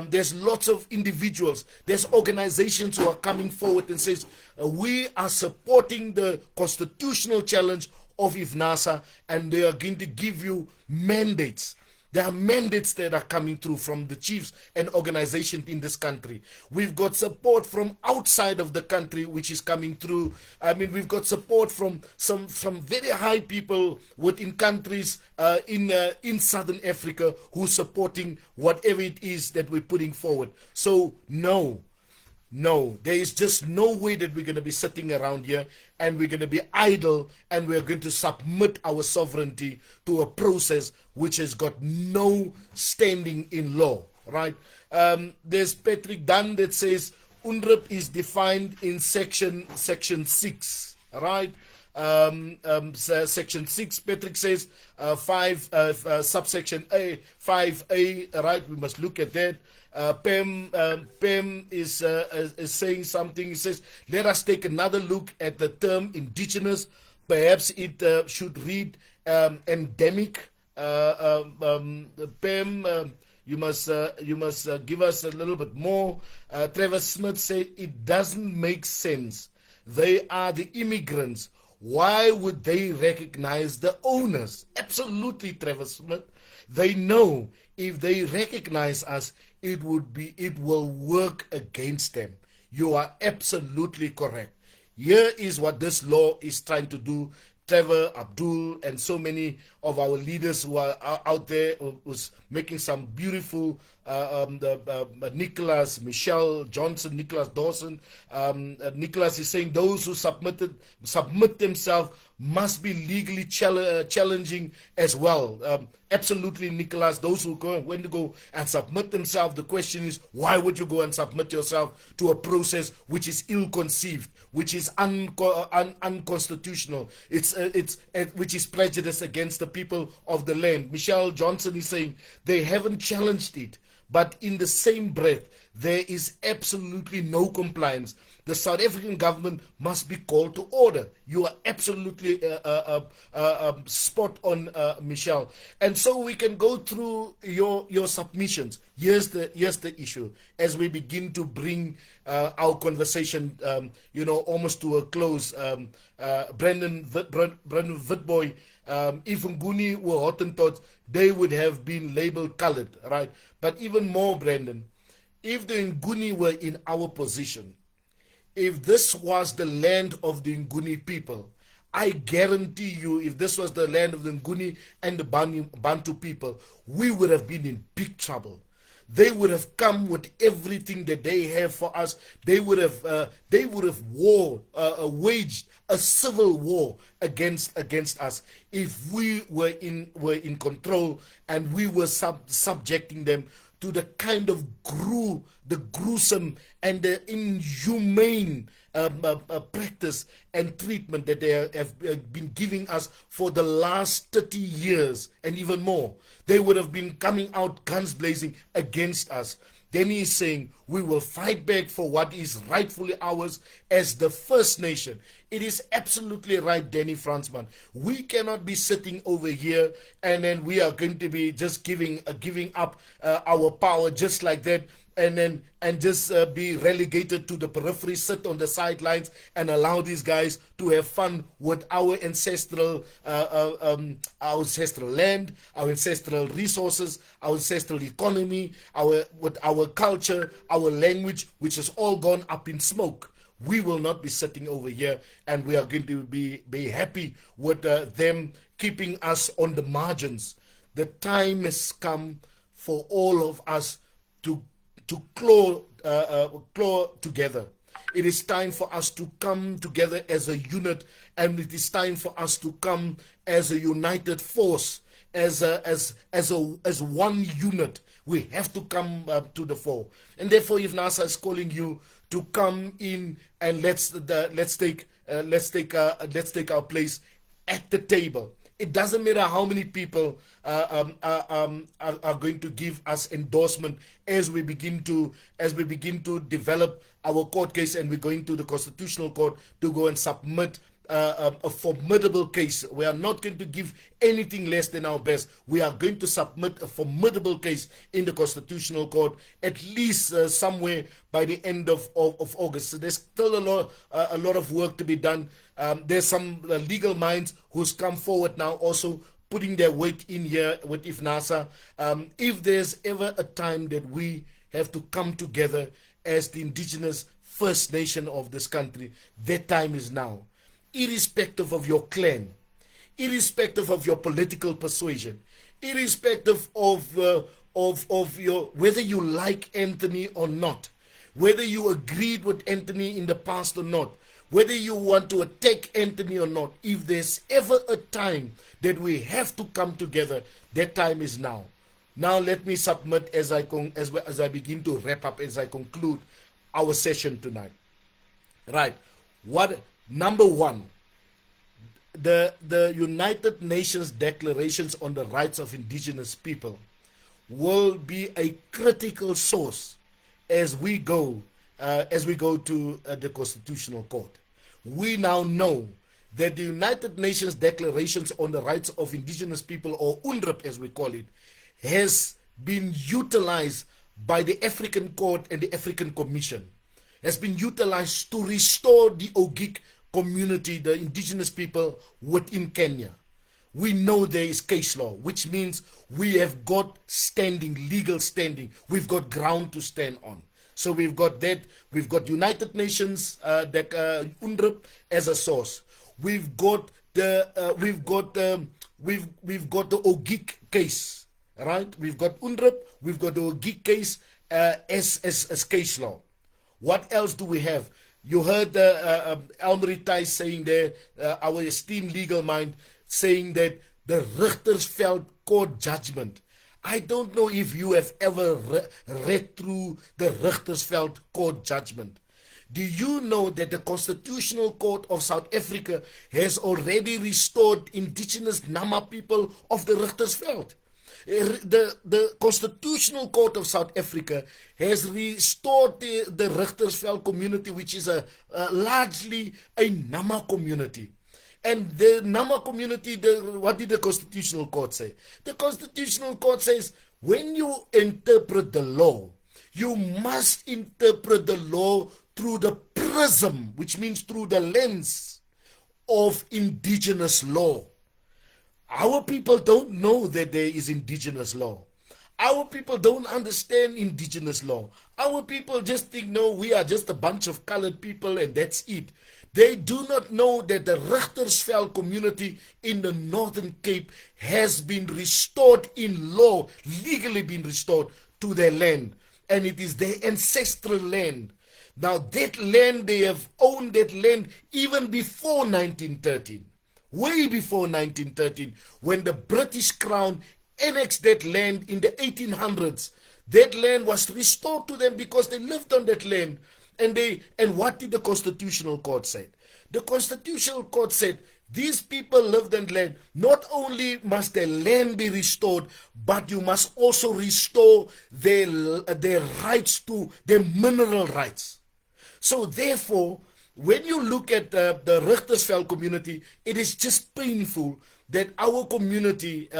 There's lots of individuals. There's organizations who are coming forward and says, we are supporting the constitutional challenge of IFNASA, and they are going to give you mandates. There are mandates that are coming through from the chiefs and organizations in this country. We've got support from outside of the country, which is coming through. I mean, we've got support from some very high people within countries in Southern Africa who's supporting whatever it is that we're putting forward. So, no, No, there is just no way that we're going to be sitting around here and we're going to be idle and we're going to submit our sovereignty to a process which has got no standing in law, right? There's Patrick Dunn that says UNDRIP is defined in section 6, right? Section 6, Patrick says 5 subsection A 5A, right? We must look at that. Pem is saying something. He says, let us take another look at the term indigenous. Perhaps it should read endemic. Pem, you must give us a little bit more. Trevor Smith said it doesn't make sense. They are the immigrants. Why would they recognize the owners? Absolutely, Trevor Smith. They know if they recognize us, it will work against them. You are absolutely correct. Here is what this law is trying to do. Trevor, Abdul, and so many of our leaders who are out there was making some beautiful Nicholas, Michelle Johnson, Nicholas Dawson. Nicholas is saying those who submit themselves must be legally challenging as well. Absolutely, Nicholas. Those who when to go and submit themselves, the question is, why would you go and submit yourself to a process which is ill-conceived, which is unconstitutional, which is prejudice against the people of the land? Michelle Johnson is saying they haven't challenged it, but in the same breath, there is absolutely no compliance. The South African government must be called to order. You are absolutely spot on, Michelle. And so we can go through your submissions. Here's the issue as we begin to bring our conversation, almost to a close. Brendan Witboy, if Nguni were Hottentots, they would have been labeled colored, right? But even more, Brendan, if the Nguni were in our position, if this was the land of the Nguni people, I guarantee you, if this was the land of the Nguni and the Bantu people, we would have been in big trouble. They would have come with everything that they have for us. They would have waged a civil war against us if we were in control and we were subjecting them to the kind of the gruesome and the inhumane practice and treatment that they have been giving us for the last 30 years and even more. They would have been coming out guns blazing against us. Then he is saying, we will fight back for what is rightfully ours as the First Nation. It is absolutely right, Danny Fransman. We cannot be sitting over here and then we are going to be just giving up our power just like that, and just be relegated to the periphery, sit on the sidelines and allow these guys to have fun with our ancestral land, our ancestral resources, our ancestral economy, with our culture, our language, which has all gone up in smoke. We will not be sitting over here and we are going to be happy with them keeping us on the margins. The time has come for all of us to claw together. It is time for us to come together as a unit, and it is time for us to come as a united force, as one unit. We have to come to the fore, and therefore, if IFNASA is calling you to come in and let's take our place at the table. It doesn't matter how many people are going to give us endorsement as we begin to develop our court case, and we're going to the Constitutional Court to go and submit a formidable case. We are not going to give anything less than our best. We are going to submit a formidable case in the Constitutional Court at least somewhere by the end of August. So there's still a lot of work to be done. There's some legal minds who's come forward now also putting their weight in here with IFNASA. If there's ever a time that we have to come together as the indigenous First Nation of this country, that time is now. Irrespective of your clan, irrespective of your political persuasion, irrespective of your whether you like Anthony or not, whether you agreed with Anthony in the past or not, whether you want to attack Anthony or not, if there's ever a time that we have to come together, that time is now. Now let me submit as I begin to wrap up, as I conclude our session tonight. Right. Number one, the United Nations Declarations on the Rights of Indigenous People will be a critical source as we go to the Constitutional Court. We now know that the United Nations Declarations on the Rights of Indigenous People, or UNDRIP as we call it, has been utilized by the African Court and the African Commission, has been utilized to restore the Ogiek community, the indigenous people within Kenya. We know there is case law, which means we have got standing, legal standing. We've got ground to stand on. So we've got that. We've got United Nations, UNDRIP as a source. We've got the Ogiek case, right? We've got UNDRIP. We've got the Ogiek case as case law. What else do we have? You heard Elmarie Thys saying there, our esteemed legal mind, saying that the Richtersveld court judgment. I don't know if you have ever read through the Richtersveld court judgment. Do you know that the Constitutional Court of South Africa has already restored indigenous Nama people of the Richtersveld? The Constitutional Court of South Africa has restored the Richtersveld community, which is largely a Nama community. And the Nama community, what did the Constitutional Court say? The Constitutional Court says, when you interpret the law, you must interpret the law through the prism, which means through the lens of indigenous law. Our people don't know that there is indigenous law. Our people don't understand indigenous law. Our people just think, no, we are just a bunch of colored people and that's it. They do not know that the Richtersveld community in the Northern Cape has been restored in law, legally been restored to their land. And it is their ancestral land. Now that land, they have owned that land even before 1913. Way before 1913, when the British Crown annexed that land in the 1800s. That land was restored to them because they lived on that land. And what did the Constitutional Court say? The Constitutional Court said, these people lived on land. Not only must their land be restored, but you must also restore their rights to their mineral rights. So therefore, when you look at the Richtersveld community, it is just painful that our community,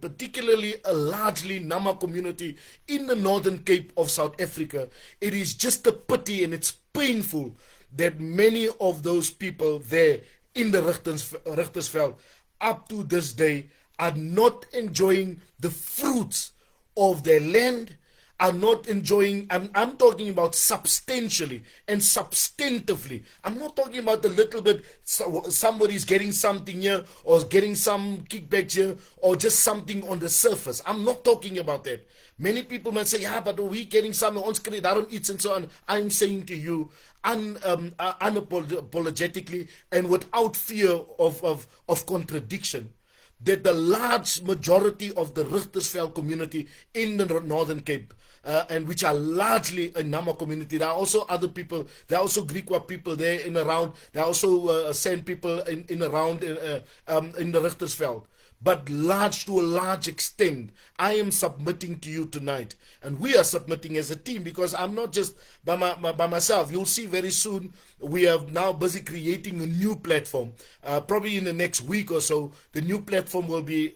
particularly a largely Nama community in the Northern Cape of South Africa, it is just a pity and it's painful that many of those people there in the Richtersveld up to this day are not enjoying the fruits of their land, are not enjoying, I'm talking about substantially and substantively. I'm not talking about a little bit, somebody's getting something here or getting some kickbacks here or just something on the surface. I'm not talking about that. Many people might say, yeah, but we're getting something on screen, I don't eat and so on. I'm saying to you, unapologetically and without fear of contradiction, that the large majority of the Richtersveld community in the Northern Cape, and which are largely a Nama community. There are also other people. There are also Griqua people there in around. There are also San people in around in the Richtersveld. But to a large extent, I am submitting to you tonight, and we are submitting as a team, because I'm not just by myself. You'll see very soon we are now busy creating a new platform. Probably in the next week or so, the new platform will be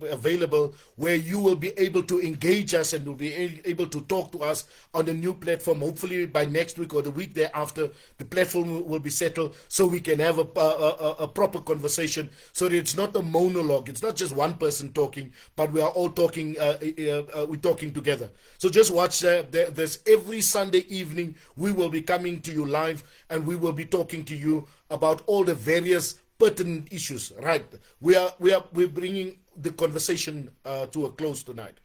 available, where you will be able to engage us and will be able to talk to us on the new platform. Hopefully by next week or the week thereafter, the platform will be settled, so we can have a proper conversation, so that it's not a monologue. It's not just one person talking, but we are all talking. We're talking together. So just watch. There's every Sunday evening we will be coming to you live, and we will be talking to you about all the various pertinent issues. Right? We're bringing the conversation to a close tonight.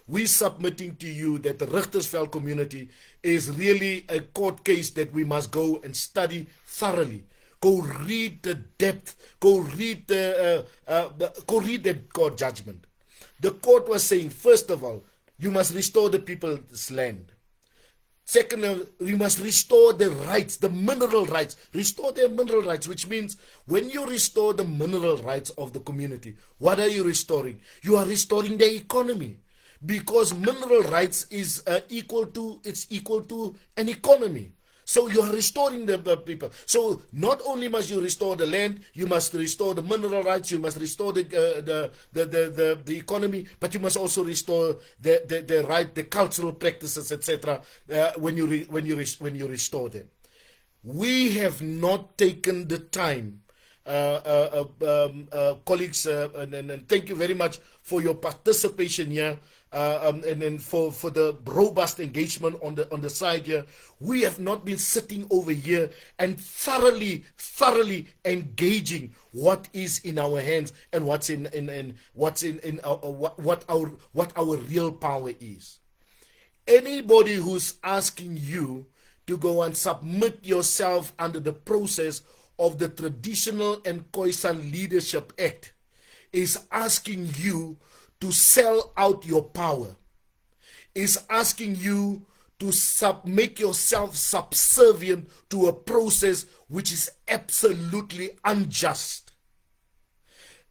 we're submitting to you that the Richtersveld community is really a court case that we must go and study thoroughly. Go read the depth, go read the court judgment. The court was saying, first of all, you must restore the people's land. Second, we must restore the rights, the mineral rights. Restore their mineral rights, which means when you restore the mineral rights of the community, what are you restoring? You are restoring the economy, because mineral rights is equal to an economy. So you are restoring the people. So not only must you restore the land, you must restore the mineral rights, you must restore the economy, but you must also restore the right, the cultural practices, etc. When you restore them. We have not taken the time, colleagues, and thank you very much for your participation here. And then for the robust engagement on the side here. We have not been sitting over here and thoroughly engaging what is in our hands and what our real power is. Anybody who's asking you to go and submit yourself under the process of the Traditional and Khoi-San Leadership Act is asking you to sell out your power, is asking you to make yourself subservient to a process which is absolutely unjust.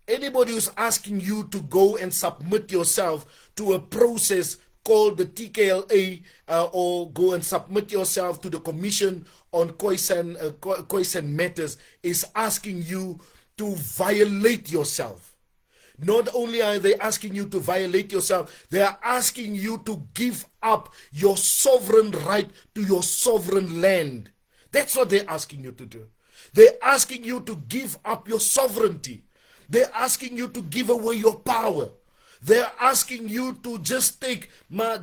Anybody who's asking you to go and submit yourself to a process called the TKLA, or go and submit yourself to the Commission on Khoi-San Matters, is asking you to violate yourself. Not only are they asking you to violate yourself, they are asking you to give up your sovereign right to your sovereign land. That's what they're asking you to do. They're asking you to give up your sovereignty. They're asking you to give away your power. They're asking you to just take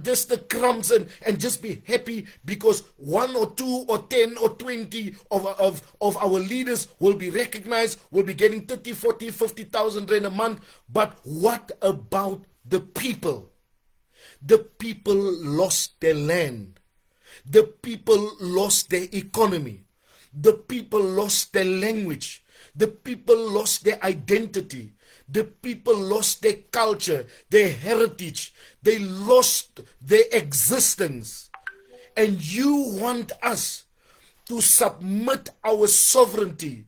just the crumbs and just be happy because 1 or 2 or 10 or 20 of our leaders will be recognized, will be getting 30, 40, 50,000 rand a month. But what about the people? The people lost their land. The people lost their economy. The people lost their language. The people lost their identity. The people lost their culture, their heritage. They lost their existence. And you want us to submit our sovereignty,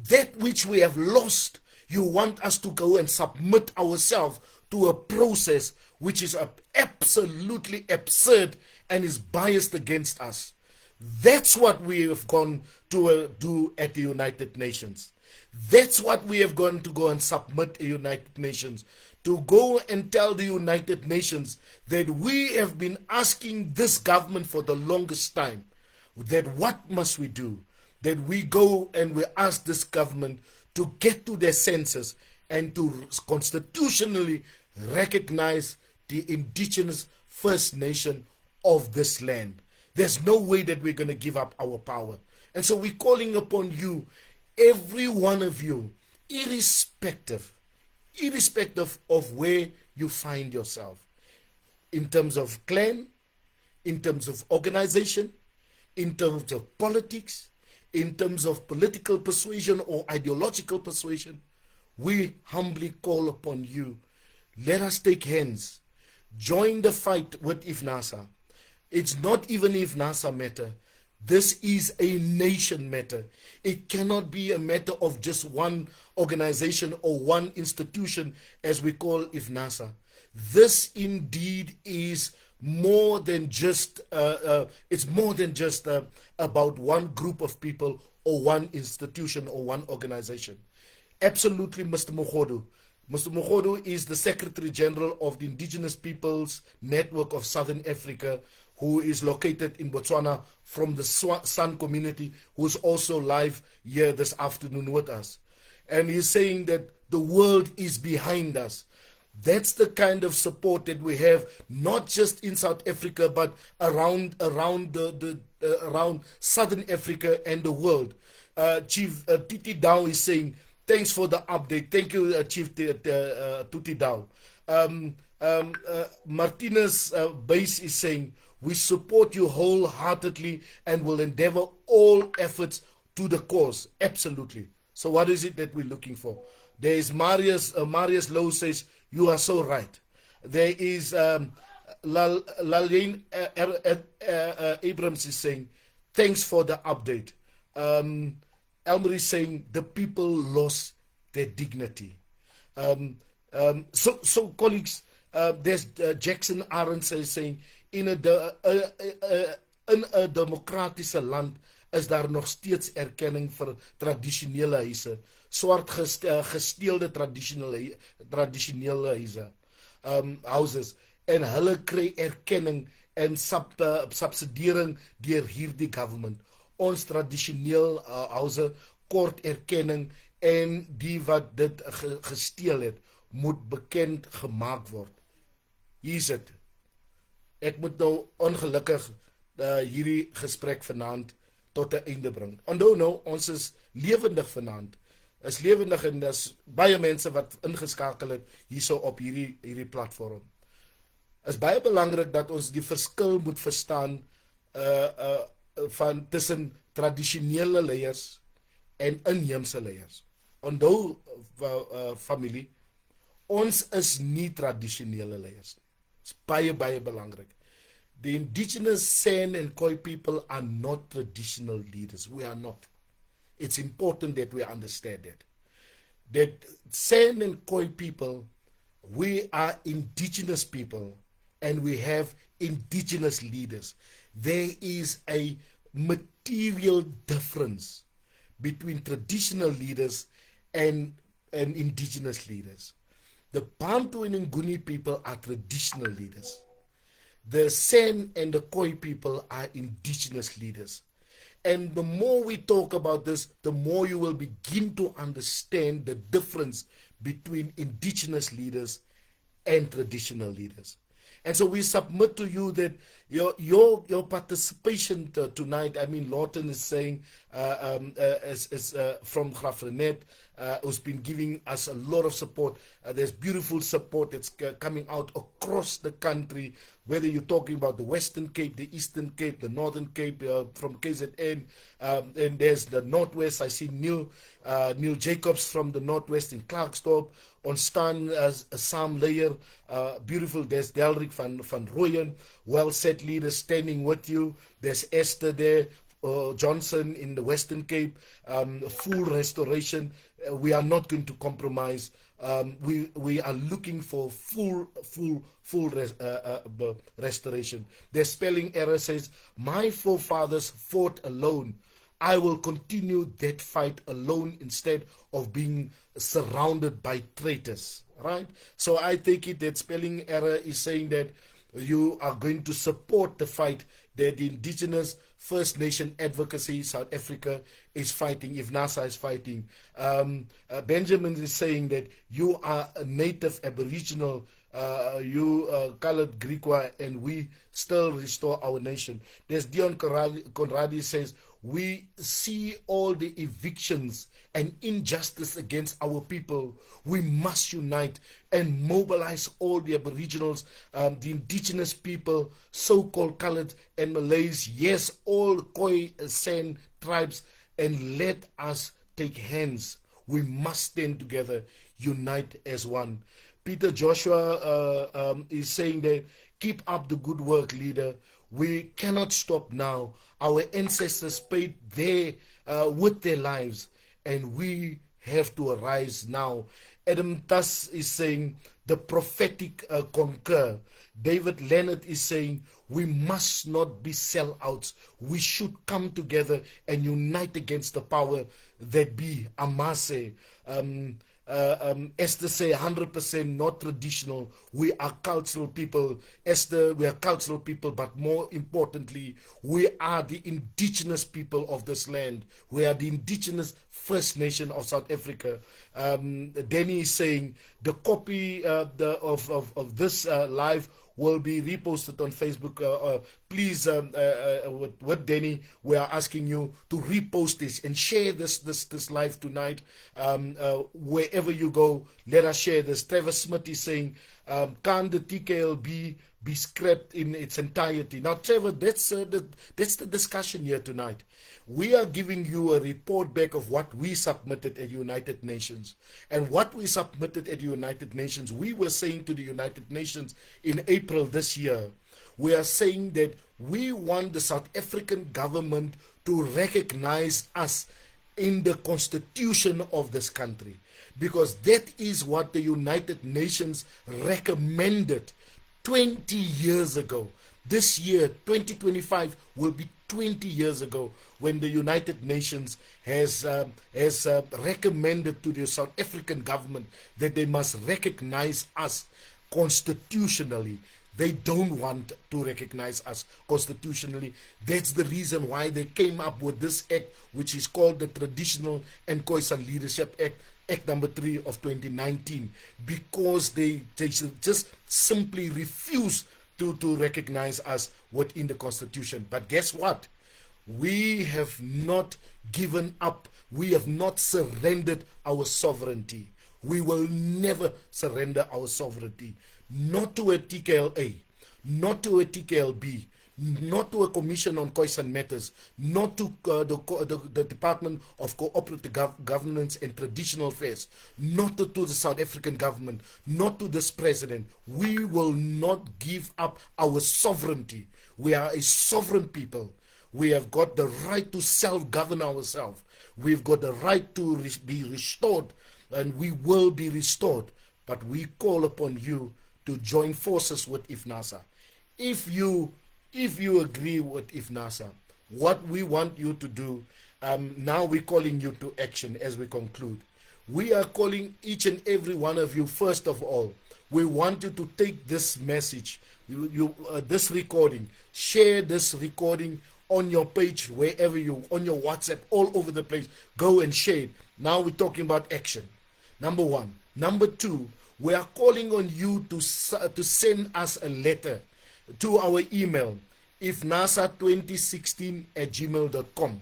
that which we have lost. You want us to go and submit ourselves to a process which is absolutely absurd and is biased against us. That's what we have gone to do at the United Nations. That's what we have gone to go and submit to the United Nations, to go and tell the United Nations that we have been asking this government for the longest time, that what must we do? That we go and we ask this government to get to their senses and to constitutionally recognize the indigenous First Nation of this land. There's no way that we're going to give up our power. And so we're calling upon you, every one of you, irrespective of where you find yourself, in terms of clan, in terms of organization, in terms of politics, in terms of political persuasion or ideological persuasion, we humbly call upon you. Let us take hands. Join the fight with IFNASA. It's not even IFNASA matter. This is a nation matter. It cannot be a matter of just one organization or one institution as we call IFNASA. This indeed is more than just, it's more than just about one group of people or one institution or one organization. Absolutely, Mr. Mokgodu. Mr. Mokgodu is the Secretary General of the Indigenous Peoples Network of Southern Africa, who is located in Botswana, from the San community, who is also live here this afternoon with us. And he's saying that the world is behind us. That's the kind of support that we have, not just in South Africa, but around Southern Africa and the world. Chief Titi Dao is saying, thanks for the update. Thank you, Chief Tuti Dao. Martinez Base is saying, we support you wholeheartedly and will endeavor all efforts to the cause. Absolutely. So what is it that we're looking for? There is Marius Lowe says, you are so right. There is Lalene Abrams is saying, thanks for the update. Elmer is saying, the people lost their dignity. So colleagues, there's Jackson Arendt saying, in een democratische land is daar nog steeds erkenning vir tradisionele huise, swart gesteelde tradisionele huise, houses, en hulle kry erkenning en subsidiering deur hierdie government. Ons tradisioneel house kort erkenning en die wat dit gesteel het, moet bekend gemaak word. Hier is het. Ek moet nou ongelukkig hierdie gesprek vanaand tot 'n einde bring. Onthou nou, ons is lewendig vanaand. Is lewendig en dis baie mense wat ingeskakel het hierso op hierdie platform. Is baie belangrik dat ons die verskil moet verstaan van tussen tradisionele leiers en inheemse leiers. Onthou familie, ons is nie tradisionele leiers. It's baie belangrik. The indigenous San and Khoi people are not traditional leaders. We are not. It's important that we understand that. That San and Khoi people, we are indigenous people and we have indigenous leaders. There is a material difference between traditional leaders and indigenous leaders. The Bantu and Nguni people are traditional leaders. The San and the Khoi people are indigenous leaders. And the more we talk about this, the more you will begin to understand the difference between indigenous leaders and traditional leaders. And so we submit to you that your participation tonight, I mean, Lawton is saying, from Grafrenet, who's been giving us a lot of support. There's beautiful support that's coming out across the country, whether you're talking about the Western Cape, the Eastern Cape, the Northern Cape, from KZN, and there's the Northwest. I see Neil Jacobs from the Northwest in Klerksdorp, on Stan as a Sam Layer, beautiful. There's Delric van Rooyen, well-set leaders standing with you. There's Esther there, Johnson in the Western Cape, full restoration. We are not going to compromise. We are looking for full restoration. The spelling error says, my forefathers fought alone. I will continue that fight alone instead of being surrounded by traitors. Right? So I take it that spelling error is saying that you are going to support the fight that the Indigenous First Nation Advocacy South Africa is fighting, IFNASA is fighting. Benjamin is saying that you are a native Aboriginal, you colored Griqua, and we still restore our nation. There's Dion Conradi says, we see all the evictions and injustice against our people. We must unite and mobilize all the Aboriginals, the indigenous people, so-called colored and Malays, yes, all Khoi-San tribes, and let us take hands. We must stand together, unite as one. Peter Joshua is saying that, keep up the good work, leader. We cannot stop now. Our ancestors paid with their lives, and we have to arise now. Adam Tuss is saying, the prophetic concur. David Leonard is saying, we must not be sellouts. We should come together and unite against the power that be. Amase. Esther say 100% not traditional. We are cultural people. Esther, we are cultural people, but more importantly, we are the indigenous people of this land. We are the indigenous First Nation of South Africa. Danny is saying the copy of this live will be reposted on Facebook. Please, with Danny, we are asking you to repost this and share this live tonight. Wherever you go, let us share this. Trevor Smith is saying, Can the TKLB be scrapped in its entirety? Now, Trevor, that's the discussion here tonight. We are giving you a report back of what we submitted at United Nations. And what we submitted at United Nations, we were saying to the United Nations in April this year, we are saying that we want the South African government to recognize us in the constitution of this country, because that is what the United Nations recommended 20 years ago. This year, 2025, will be 20 years ago when the United Nations has recommended to the South African government that they must recognize us constitutionally. They don't want to recognize us constitutionally. That's the reason why they came up with this act, which is called the Traditional and Khoi-San Leadership Act, Act number 3 of 2019, because they just simply refuse to recognize us within the Constitution. But guess what? We have not given up. We have not surrendered our sovereignty. We will never surrender our sovereignty. Not to a TKLA, not to a TKLB, not to a Commission on Khoi-San Matters, not to the Department of Cooperative Governance and Traditional Affairs, not to the South African government, not to this president. We will not give up our sovereignty. We are a sovereign people. We have got the right to self-govern ourselves. We've got the right to be restored, and we will be restored. But we call upon you to join forces with IFNASA. If you agree with IFNASA, what we want you to do, now we're calling you to action as we conclude. We are calling each and every one of you, first of all, we want you to take this message, this recording, share this recording on your page, wherever you, on your WhatsApp, all over the place. Go and share it. Now we're talking about action. Number one. Number two, we are calling on you to send us a letter to our email, ifnasa2016@gmail.com.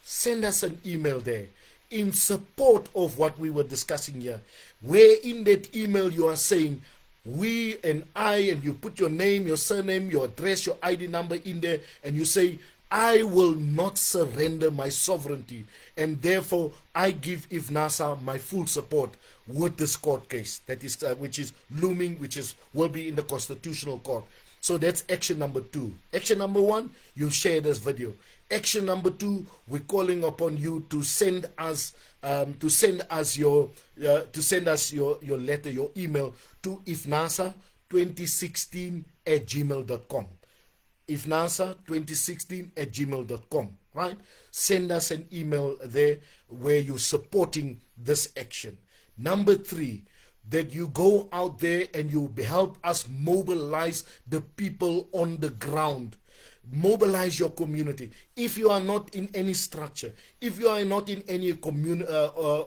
Send us an email there in support of what we were discussing here, where in that email you are saying, we and I, and you put your name, your surname, your address, your ID number in there, and you say, I will not surrender my sovereignty, and therefore I give IFNASA my full support with this court case that is which is looming, will be in the Constitutional Court. So that's action number 2. Action number 1, you share this video. Action number 2, we're calling upon you to send us your letter, your email to ifnasa2016@gmail.com. ifnasa2016@gmail.com, right? Send us an email there where you're supporting this action. Number 3, that you go out there and you help us mobilize the people on the ground. Mobilize your community. If you are not in any structure, if you are not in any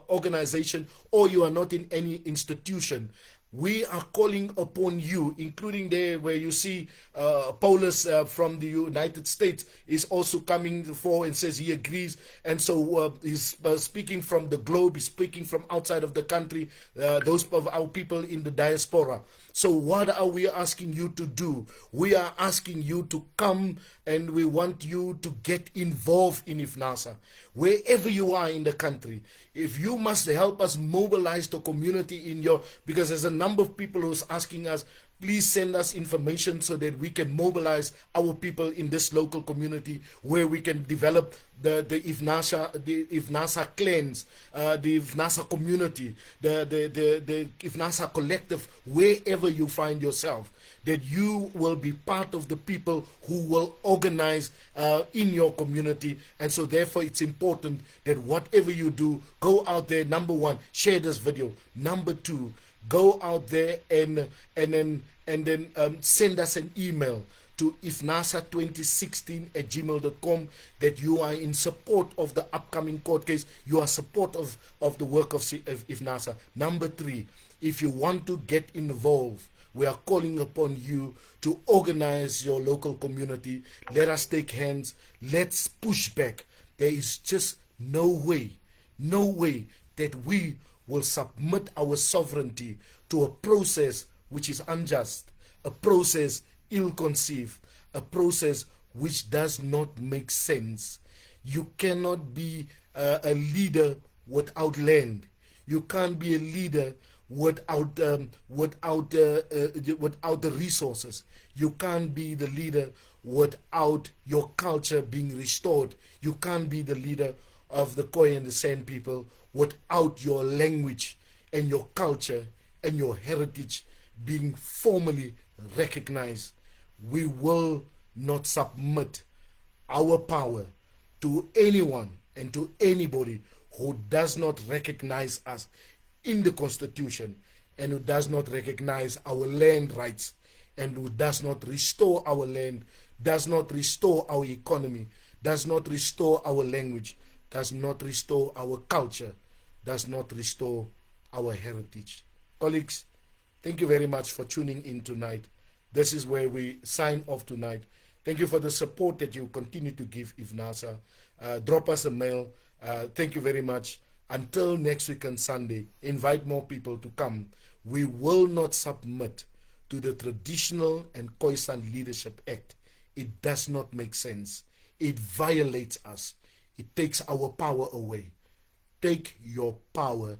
organization, or you are not in any institution, we are calling upon you, including there where you see Paulus from the United States is also coming forward and says he agrees. And so he's speaking from the globe, he's speaking from outside of the country, those of our people in the diaspora. So what are we asking you to do? We are asking you to come, and we want you to get involved in IFNASA. Wherever you are in the country, if you must help us mobilize the community in your, because there's a number of people who's asking us, please send us information so that we can mobilize our people in this local community, where we can develop the IFNASA clans, the IFNASA community, the IFNASA collective, wherever you find yourself, that you will be part of the people who will organize in your community. And so therefore it's important that whatever you do, go out there. Number 1, share this video. Number 2, go out there and then send us an email to ifnasa2016@gmail.com that you are in support of the upcoming court case. You are support of the work of IFNASA. Number 3, if you want to get involved, we are calling upon you to organize your local community. Let us take hands. Let's push back. There is just no way that we will submit our sovereignty to a process which is unjust, a process ill-conceived, a process which does not make sense. You cannot be a leader without land. You can't be a leader without the resources. You can't be the leader without your culture being restored. You can't be the leader of the Khoi and the San people without your language and your culture and your heritage being formally recognized. We will not submit our power to anyone and to anybody who does not recognize us in the Constitution and who does not recognize our land rights and who does not restore our land, does not restore our economy, does not restore our language, does not restore our culture, does not restore our heritage. Colleagues, thank you very much for tuning in tonight. This is where we sign off tonight. Thank you for the support that you continue to give IFNASA. Drop us a mail. Thank you very much. Until next week on Sunday, invite more people to come. We will not submit to the traditional and Khoi-San Leadership Act. It does not make sense. It violates us. It takes our power away. Take your power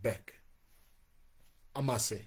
back. Amase.